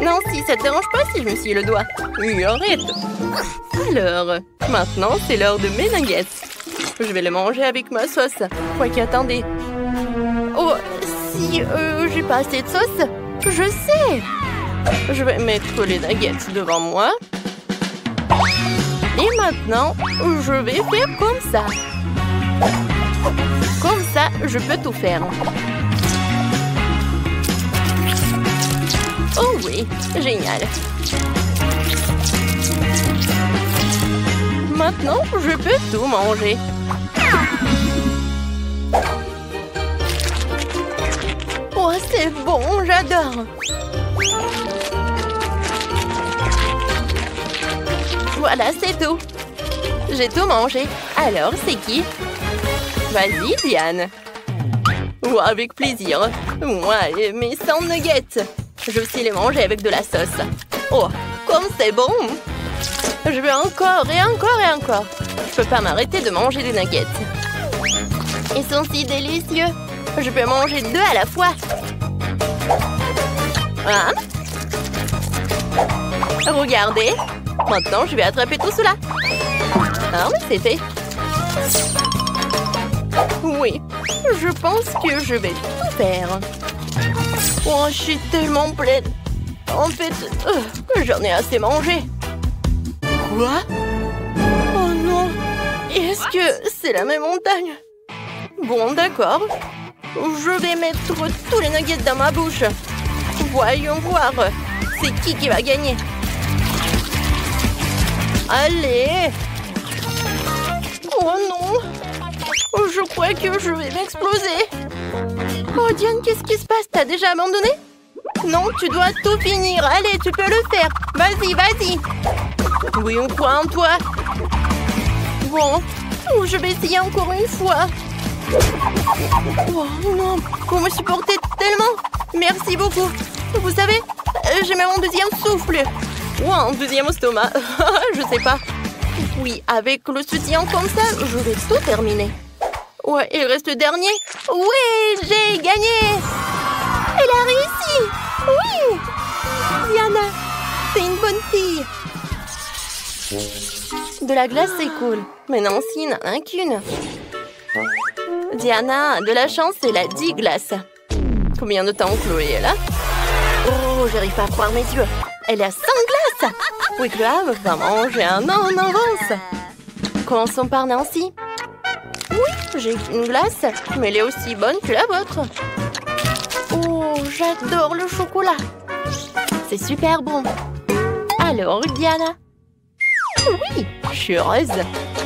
Non, si ça te dérange pas si je me scie le doigt. Oui, arrête. Alors, maintenant, c'est l'heure de mes nuggets. Je vais le manger avec ma sauce. Quoique, attendez. Oh, si j'ai pas assez de sauce, je sais. Je vais mettre les nuggets devant moi. Et maintenant, je vais faire comme ça. Comme ça, je peux tout faire. Oh oui, génial. Maintenant, je peux tout manger. Oh, c'est bon, j'adore. Voilà, c'est tout. J'ai tout mangé. Alors, c'est qui? Vas-y, Diane. Oh, avec plaisir. Moi et mes 100 nuggets. Je vais aussi les manger avec de la sauce. Oh, comme c'est bon. Je veux encore et encore et encore. Je peux pas m'arrêter de manger des nuggets. Ils sont si délicieux. Je peux manger 2 à la fois. Hein? Regardez. Maintenant, je vais attraper tout cela. Ah, c'est fait. Oui, je pense que je vais tout faire. Oh, je suis tellement pleine. En fait, j'en ai assez mangé. Quoi? Oh non. Est-ce que c'est la même montagne? Bon, d'accord. Je vais mettre tous les nuggets dans ma bouche. Voyons voir. C'est qui va gagner? Allez! Oh non! Je crois que je vais m'exploser. Oh Diane, qu'est-ce qui se passe? T'as déjà abandonné? Non, tu dois tout finir. Allez, tu peux le faire. Vas-y, vas-y. Oui, on croit en toi. Bon, je vais essayer encore une fois. Oh non, vous me supportez tellement. Merci beaucoup. Vous savez, j'ai même un deuxième souffle. Ou un deuxième estomac. Je sais pas. Oui, avec le soutien comme ça, je vais tout terminer. Ouais, il reste le dernier. Oui, j'ai gagné. Elle a réussi. Oui. Diana, t'es une bonne fille. De la glace, c'est cool. Mais Nancy n'en a qu'une. Diana a de la chance, elle a 10 glaces. Combien de temps Chloé est là? Oh, j'arrive pas à croire mes yeux. Elle a 100 glaces. Oui, Chloé va manger un an en avance. Commençons par Nancy. Oui, j'ai une glace, mais elle est aussi bonne que la vôtre. Oh, j'adore le chocolat. C'est super bon. Alors, Diana? Oui, je suis heureuse.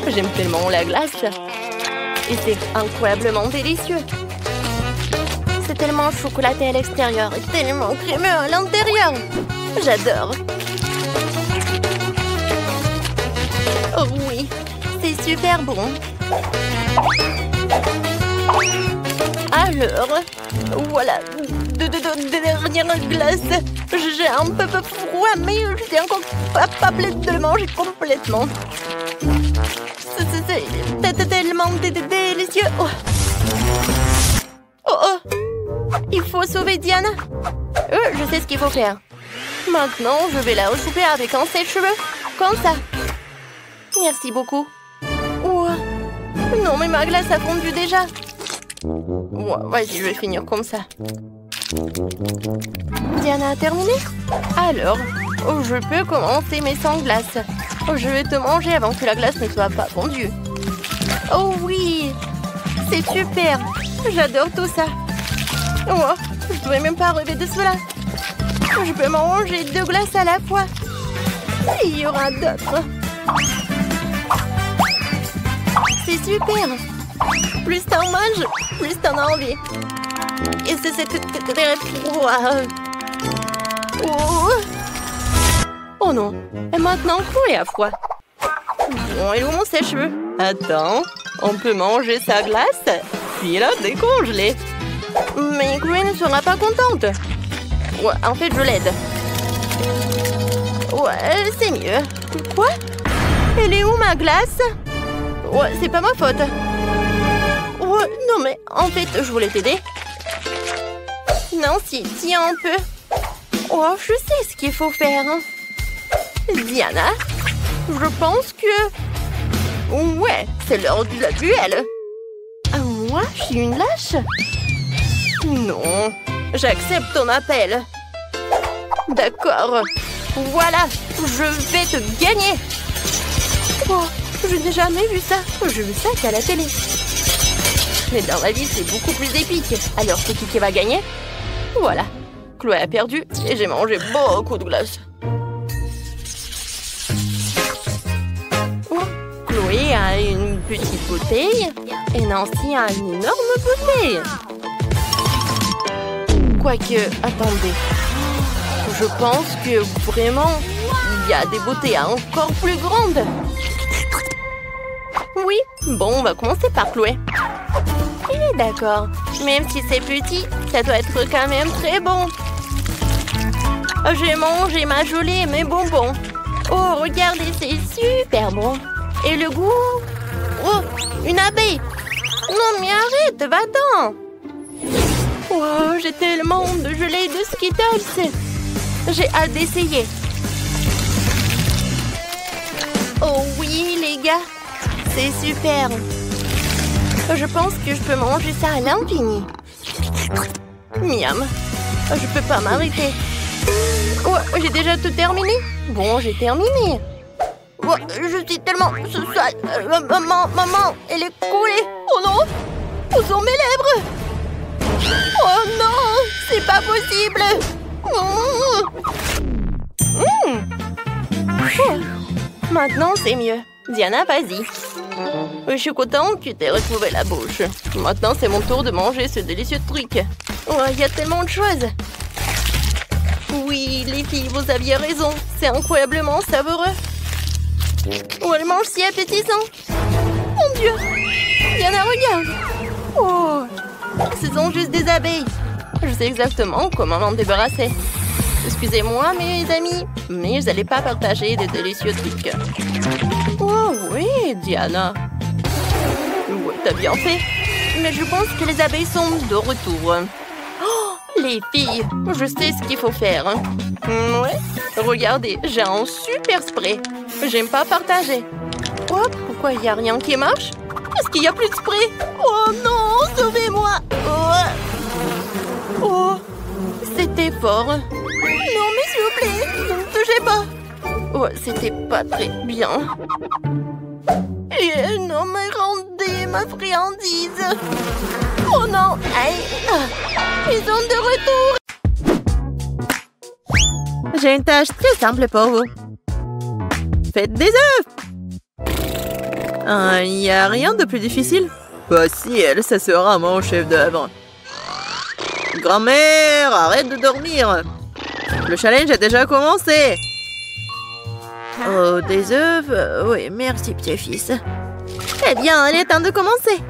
J'aime tellement la glace. Et c'est incroyablement délicieux. C'est tellement chocolaté à l'extérieur et tellement crémeux à l'intérieur. J'adore. Oh oui, c'est super bon. Alors, voilà dernière glace. J'ai un peu froid, mais je suis encore pas prête de le manger complètement. C'est tellement délicieux. Oh. Oh oh. Il faut sauver Diana. Je sais ce qu'il faut faire. Maintenant, je vais la recouper avec un sèche-cheveux. Comme ça. Merci beaucoup. Oh. Non, mais ma glace a fondu déjà. Ouais, vas-y, je vais finir comme ça. Diana a terminé? Alors, je peux commencer mes sans glace. Je vais te manger avant que la glace ne soit pas fondue. Oh oui! C'est super! J'adore tout ça. Oh, je ne pouvais même pas rêver de cela. Je peux manger 2 glaces à la fois. Il y aura d'autres. C'est super! Plus t'en manges, plus t'en as envie. Et c'est très froid. Oh. Oh non. Et maintenant, Chloé a froid. Bon, et où mon sèche-cheveux? Attends, on peut manger sa glace, puis la décongeler. Mais Chloé ne sera pas contente. Ouais, en fait, je l'aide. Ouais, c'est mieux. Quoi? Elle est où ma glace? Ouais, c'est pas ma faute. Ouais, non mais, en fait, je voulais t'aider. Non, si, tiens un peu. Oh, je sais ce qu'il faut faire. Diana, je pense que... Ouais, c'est l'heure de la duel. Moi, je suis une lâche? Non, j'accepte ton appel. D'accord. Voilà, je vais te gagner. Oh, je n'ai jamais vu ça. J'ai vu ça qu'à la télé. Mais dans la vie, c'est beaucoup plus épique. Alors, c'est qui va gagner? Voilà. Chloé a perdu et j'ai mangé beaucoup de glace. Oh, Chloé a une petite bouteille et Nancy a une énorme bouteille. Quoique, attendez. Je pense que vraiment, il y a des bouteilles encore plus grandes. Oui, bon, on va commencer par Chloé. D'accord, même si c'est petit, ça doit être quand même très bon. J'ai mangé ma gelée et mes bonbons. Oh, regardez, c'est super bon. Et le goût? Oh, une abeille. Non, mais arrête, va-t'en. Oh, j'ai tellement de gelée de Skittles. J'ai hâte d'essayer. Oh oui, les gars, c'est super. Je pense que je peux manger ça à l'infini. Miam. Je peux pas m'arrêter. Oh, j'ai déjà tout terminé. Bon, j'ai terminé. Oh, je suis tellement sale. Maman, elle est coulée. Oh non, où sont mes lèvres? Oh non, c'est pas possible. Oh. Maintenant, c'est mieux. Diana, vas-y. Je suis contente que tu aies retrouvé la bouche. Maintenant, c'est mon tour de manger ce délicieux truc. Oh, il y a tellement de choses. Oui, les filles, vous aviez raison. C'est incroyablement savoureux. Oh, elle mange si appétissant. Mon Dieu. Diana, regarde. Oh, ce sont juste des abeilles. Je sais exactement comment m'en débarrasser. Excusez-moi, mes amis, mais vous n'allez pas partager de délicieux trucs. Oh oui, Diana. Oui, t'as bien fait. Mais je pense que les abeilles sont de retour. Oh, les filles, je sais ce qu'il faut faire. Ouais, regardez, j'ai un super spray. J'aime pas partager. Oh, pourquoi il n'y a rien qui marche? Est-ce qu'il y a plus de spray? Oh non, sauvez-moi. Oh, c'était fort. Non, mais s'il vous plaît, ne me touchez pas. Oh, c'était pas très bien. Et non, mais rendez ma friandise. Oh non, aïe. Ils sont de retour. J'ai une tâche très simple pour vous. Faites des œufs. Il n'y a rien de plus difficile. Bah si, elle, ça sera mon chef d'œuvre. Grand-mère, arrête de dormir. Le challenge a déjà commencé. Oh, des œufs? Oui, merci, petit-fils. Eh bien, il est temps de commencer.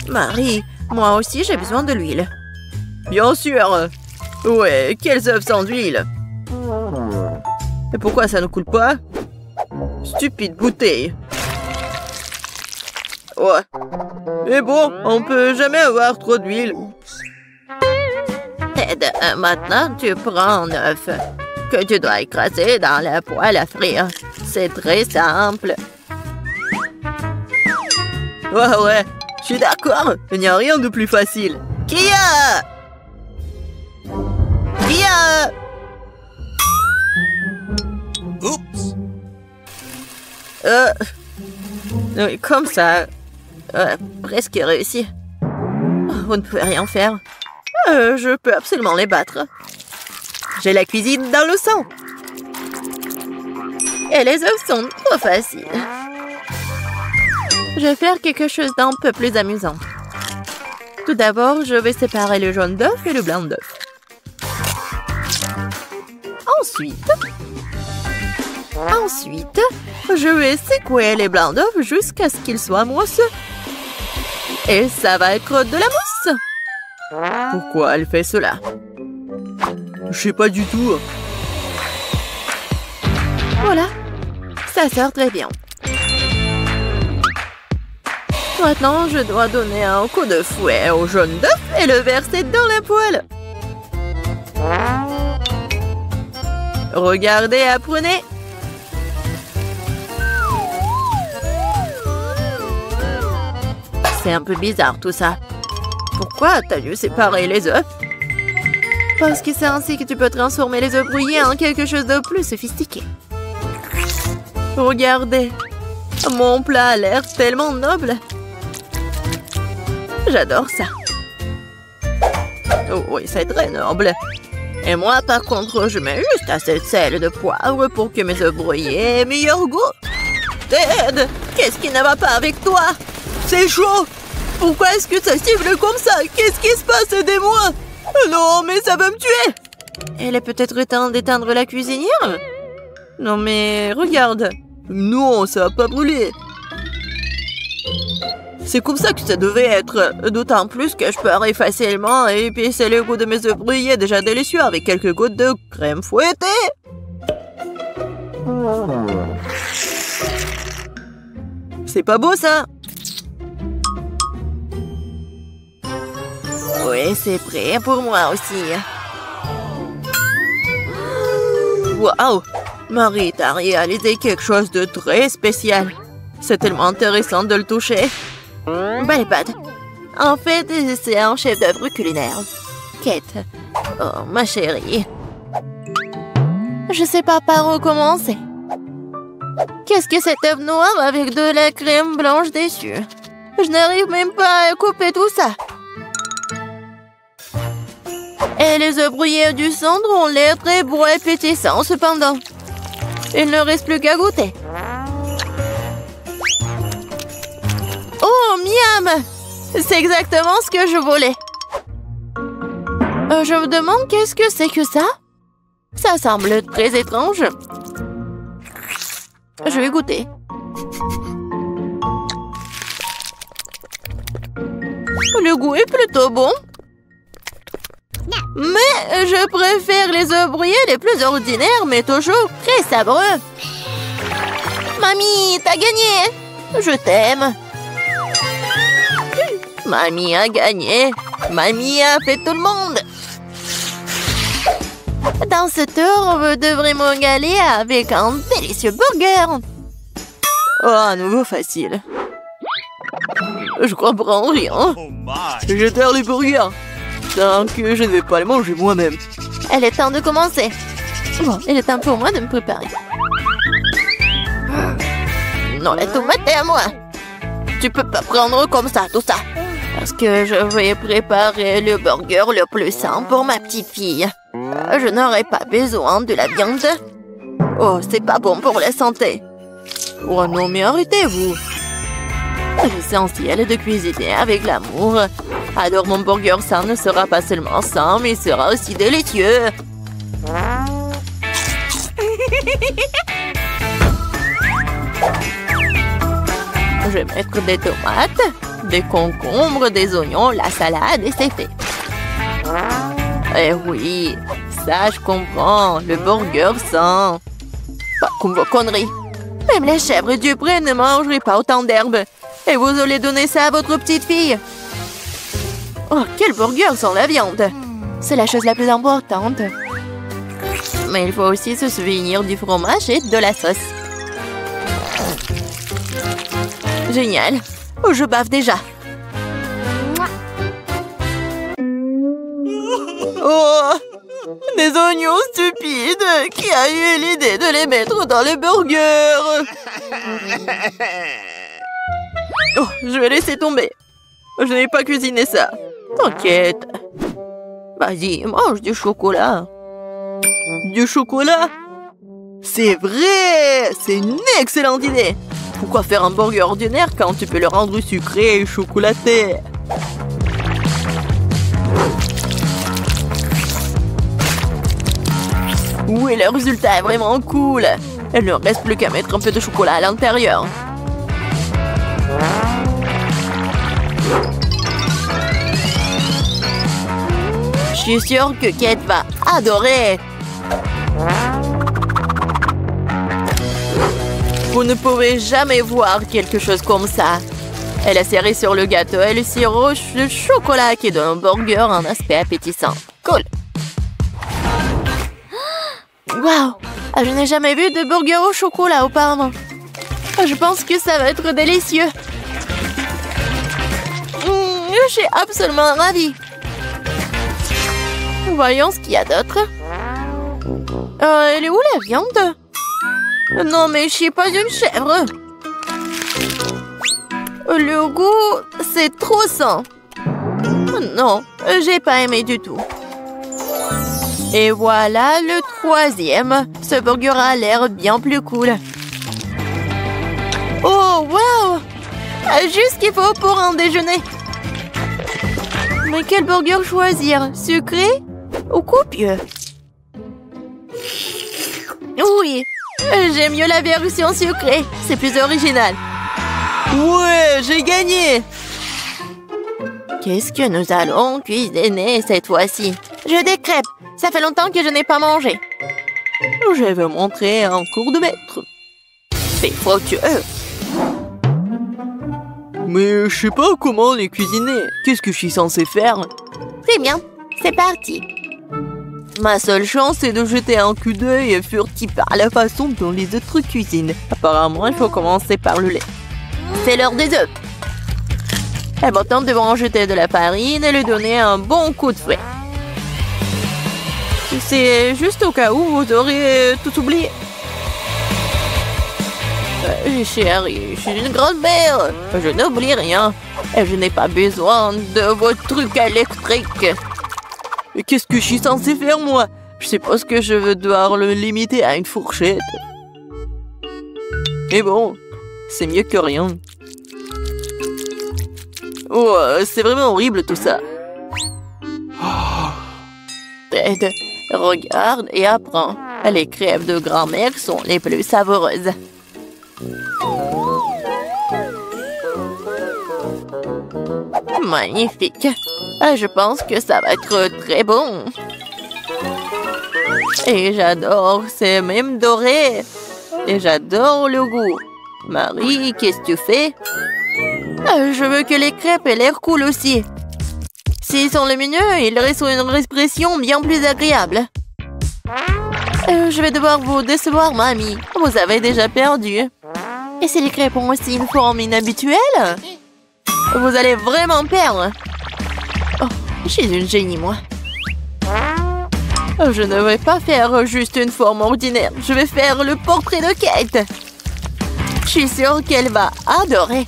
Marie, Moi aussi, j'ai besoin de l'huile. Bien sûr. Ouais, quels œufs sans huile? Et pourquoi ça ne coule pas? Stupide bouteille. Ouais. Mais bon, on peut jamais avoir trop d'huile. Ted, maintenant, tu prends un œuf que tu dois écraser dans la poêle à frire. C'est très simple. Ouais, je suis d'accord. Il n'y a rien de plus facile. Kia! Oups! Oui, comme ça. Presque réussi. Vous ne pouvez rien faire. Je peux absolument les battre. J'ai la cuisine dans le sang. Et les œufs sont trop faciles. Je vais faire quelque chose d'un peu plus amusant. Tout d'abord, je vais séparer le jaune d'œuf et le blanc d'œuf. Ensuite, je vais secouer les blancs d'œuf jusqu'à ce qu'ils soient mousseux. Et ça va être de la mousse. Pourquoi elle fait cela? Je sais pas du tout. Voilà, ça sort très bien. Maintenant, je dois donner un coup de fouet au jaune d'œuf et le verser dans la poêle. Regardez, apprenez. C'est un peu bizarre tout ça. Pourquoi t'as dû séparer les œufs? Parce que c'est ainsi que tu peux transformer les œufs brouillés en quelque chose de plus sophistiqué. Regardez. Mon plat a l'air tellement noble. J'adore ça. Oh oui, c'est très noble. Et moi, par contre, je mets juste assez de sel et de poivre pour que mes œufs brouillés aient meilleur goût. Ted, qu'est-ce qui ne va pas avec toi? C'est chaud. Pourquoi est-ce que ça siffle comme ça? Qu'est-ce qui se passe? Aidez-moi. Non, mais ça va me tuer. Elle est peut-être temps d'éteindre la cuisinière? Non, mais regarde. Non, ça va pas brûler. C'est comme ça que ça devait être. D'autant plus que je peux facilement épicer le goût de mes œufs brouillés déjà délicieux avec quelques gouttes de crème fouettée. C'est pas beau, ça? Oui, c'est prêt pour moi aussi. Waouh! Marie, t'as réalisé quelque chose de très spécial. C'est tellement intéressant de le toucher. Belle pâte. En fait, c'est un chef-d'œuvre culinaire. Kate. Oh, ma chérie. Je sais pas par où commencer. Qu'est-ce que cet œuf noir avec de la crème blanche dessus? Je n'arrive même pas à couper tout ça. Et les œufs brouillés du centre ont l'air très beaux et pétissants cependant. Il ne reste plus qu'à goûter. Oh, miam! C'est exactement ce que je voulais. Je me demande qu'est-ce que c'est que ça? Ça semble très étrange. Je vais goûter. Le goût est plutôt bon. Mais je préfère les œufs brouillés les plus ordinaires, mais toujours très savoureux. Mamie, t'as gagné! Je t'aime. Mamie a gagné. Mamie a fait tout le monde. Dans ce tour, vous devrez me régaler avec un délicieux burger. Oh, à nouveau facile. Je comprends rien. Oh my! Je terre les burgers. Tant que je ne vais pas les manger moi-même. Elle est temps de commencer. Bon, il est temps pour moi de me préparer. Non, la tomate est à moi. Tu peux pas prendre comme ça, tout ça. Parce que je vais préparer le burger le plus sain pour ma petite fille. Je n'aurai pas besoin de la viande. Oh, c'est pas bon pour la santé. Oh non, mais arrêtez-vous. L'essentiel est de cuisiner avec l'amour. Alors mon burger sain ne sera pas seulement sain, mais sera aussi délicieux. Je vais mettre des tomates, des concombres, des oignons, la salade et c'est fait. Eh oui, ça je comprends, le burger sain. Pas comme vos conneries. Même les chèvres du pré ne mangeraient pas autant d'herbe. Et vous allez donner ça à votre petite fille? Oh, quel burger sans la viande! C'est la chose la plus importante. Mais il faut aussi se souvenir du fromage et de la sauce. Génial. Oh, je bave déjà. Oh, des oignons stupides! Qui a eu l'idée de les mettre dans le burger? Oh, je vais laisser tomber. Je n'ai pas cuisiné ça. T'inquiète. Vas-y, mange du chocolat. Du chocolat? C'est vrai! C'est une excellente idée! Pourquoi faire un burger ordinaire quand tu peux le rendre sucré et chocolaté? Oui, le résultat est vraiment cool! Il ne reste plus qu'à mettre un peu de chocolat à l'intérieur. Je suis sûre que Kate va adorer! Vous ne pouvez jamais voir quelque chose comme ça. Elle a serré sur le gâteau et le sirop de chocolat qui donne au burger un aspect appétissant. Cool! Waouh! Je n'ai jamais vu de burger au chocolat auparavant. Je pense que ça va être délicieux. Je suis absolument ravie. Voyons ce qu'il y a d'autre. Elle est où la viande? Non, mais je suis pas une chèvre. Le goût, c'est trop sain. Non, j'ai pas aimé du tout. Et voilà le troisième. Ce burger a l'air bien plus cool. Oh, wow! Juste ce qu'il faut pour un déjeuner. Mais quel burger choisir? Sucré ou copieux? Oui, j'aime mieux la version sucrée. C'est plus original. Ouais, j'ai gagné! Qu'est-ce que nous allons cuisiner cette fois-ci? Je veux des crêpes. Ça fait longtemps que je n'ai pas mangé. Je vais montrer un cours de maître. C'est fructueux. Mais je sais pas comment les cuisiner. Qu'est-ce que je suis censé faire? C'est bien, c'est parti. Ma seule chance est de jeter un coup d'œil furtif à la façon dont les autres cuisinent. Apparemment, il faut commencer par le lait. C'est l'heure des œufs. Et maintenant, devons en jeter de la farine et lui donner un bon coup de fouet. C'est juste au cas où vous aurez tout oublié. Chérie, je suis une grand-mère. Je n'oublie rien. Et je n'ai pas besoin de vos trucs électriques. Mais qu'est-ce que je suis censée faire, moi? Je suppose que je vais devoir le limiter à une fourchette. Mais bon, c'est mieux que rien. Oh, c'est vraiment horrible tout ça. Ted, regarde et apprends. Les crêpes de grand-mère sont les plus savoureuses. Magnifique. Je pense que ça va être très bon. Et j'adore, c'est même doré. Et j'adore le goût. Marie, qu'est-ce que tu fais? Je veux que les crêpes aient l'air cool aussi. S'ils sont lumineux, ils restent une expression bien plus agréable. Je vais devoir vous décevoir, mamie. Vous avez déjà perdu. Et si les crêpes ont aussi une forme inhabituelle? Vous allez vraiment perdre. Oh, je suis une génie, moi. Je ne vais pas faire juste une forme ordinaire. Je vais faire le portrait de Kate. Je suis sûre qu'elle va adorer.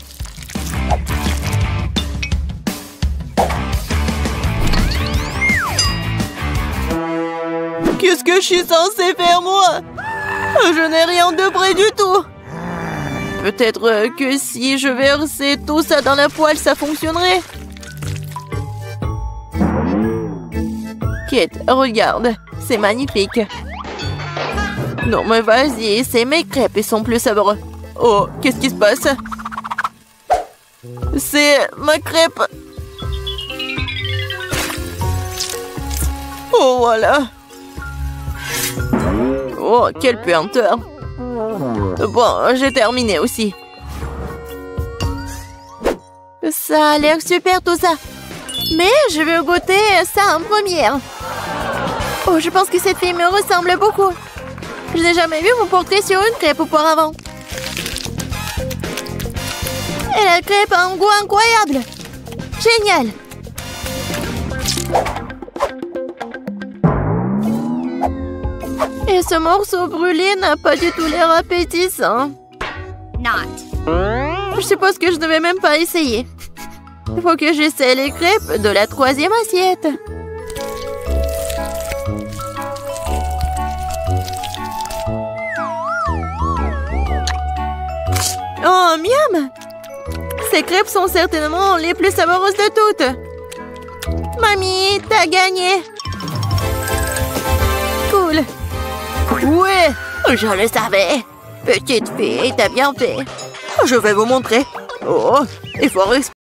Qu'est-ce que je suis censée faire, moi? Je n'ai rien de près du tout. Peut-être que si je versais tout ça dans la poêle, ça fonctionnerait. Kate, regarde. C'est magnifique. Non, mais vas-y, c'est mes crêpes, ils sont plus savoureux. Oh, qu'est-ce qui se passe? C'est ma crêpe. Oh, voilà. Oh, quelle puanteur. Bon, j'ai terminé aussi. Ça a l'air super tout ça. Mais je veux goûter ça en première. Oh, je pense que cette fille me ressemble beaucoup. Je n'ai jamais vu mon portrait sur une crêpe auparavant. Et la crêpe a un goût incroyable. Génial. Et ce morceau brûlé n'a pas du tout l'air appétissant. Je suppose que je ne vais même pas essayer. Il faut que j'essaie les crêpes de la 3e assiette. Oh, miam! Ces crêpes sont certainement les plus savoureuses de toutes. Mamie, t'as gagné. Cool. Ouais, Je le savais. Petite fille, t'as bien fait. je vais vous montrer. Oh, il faut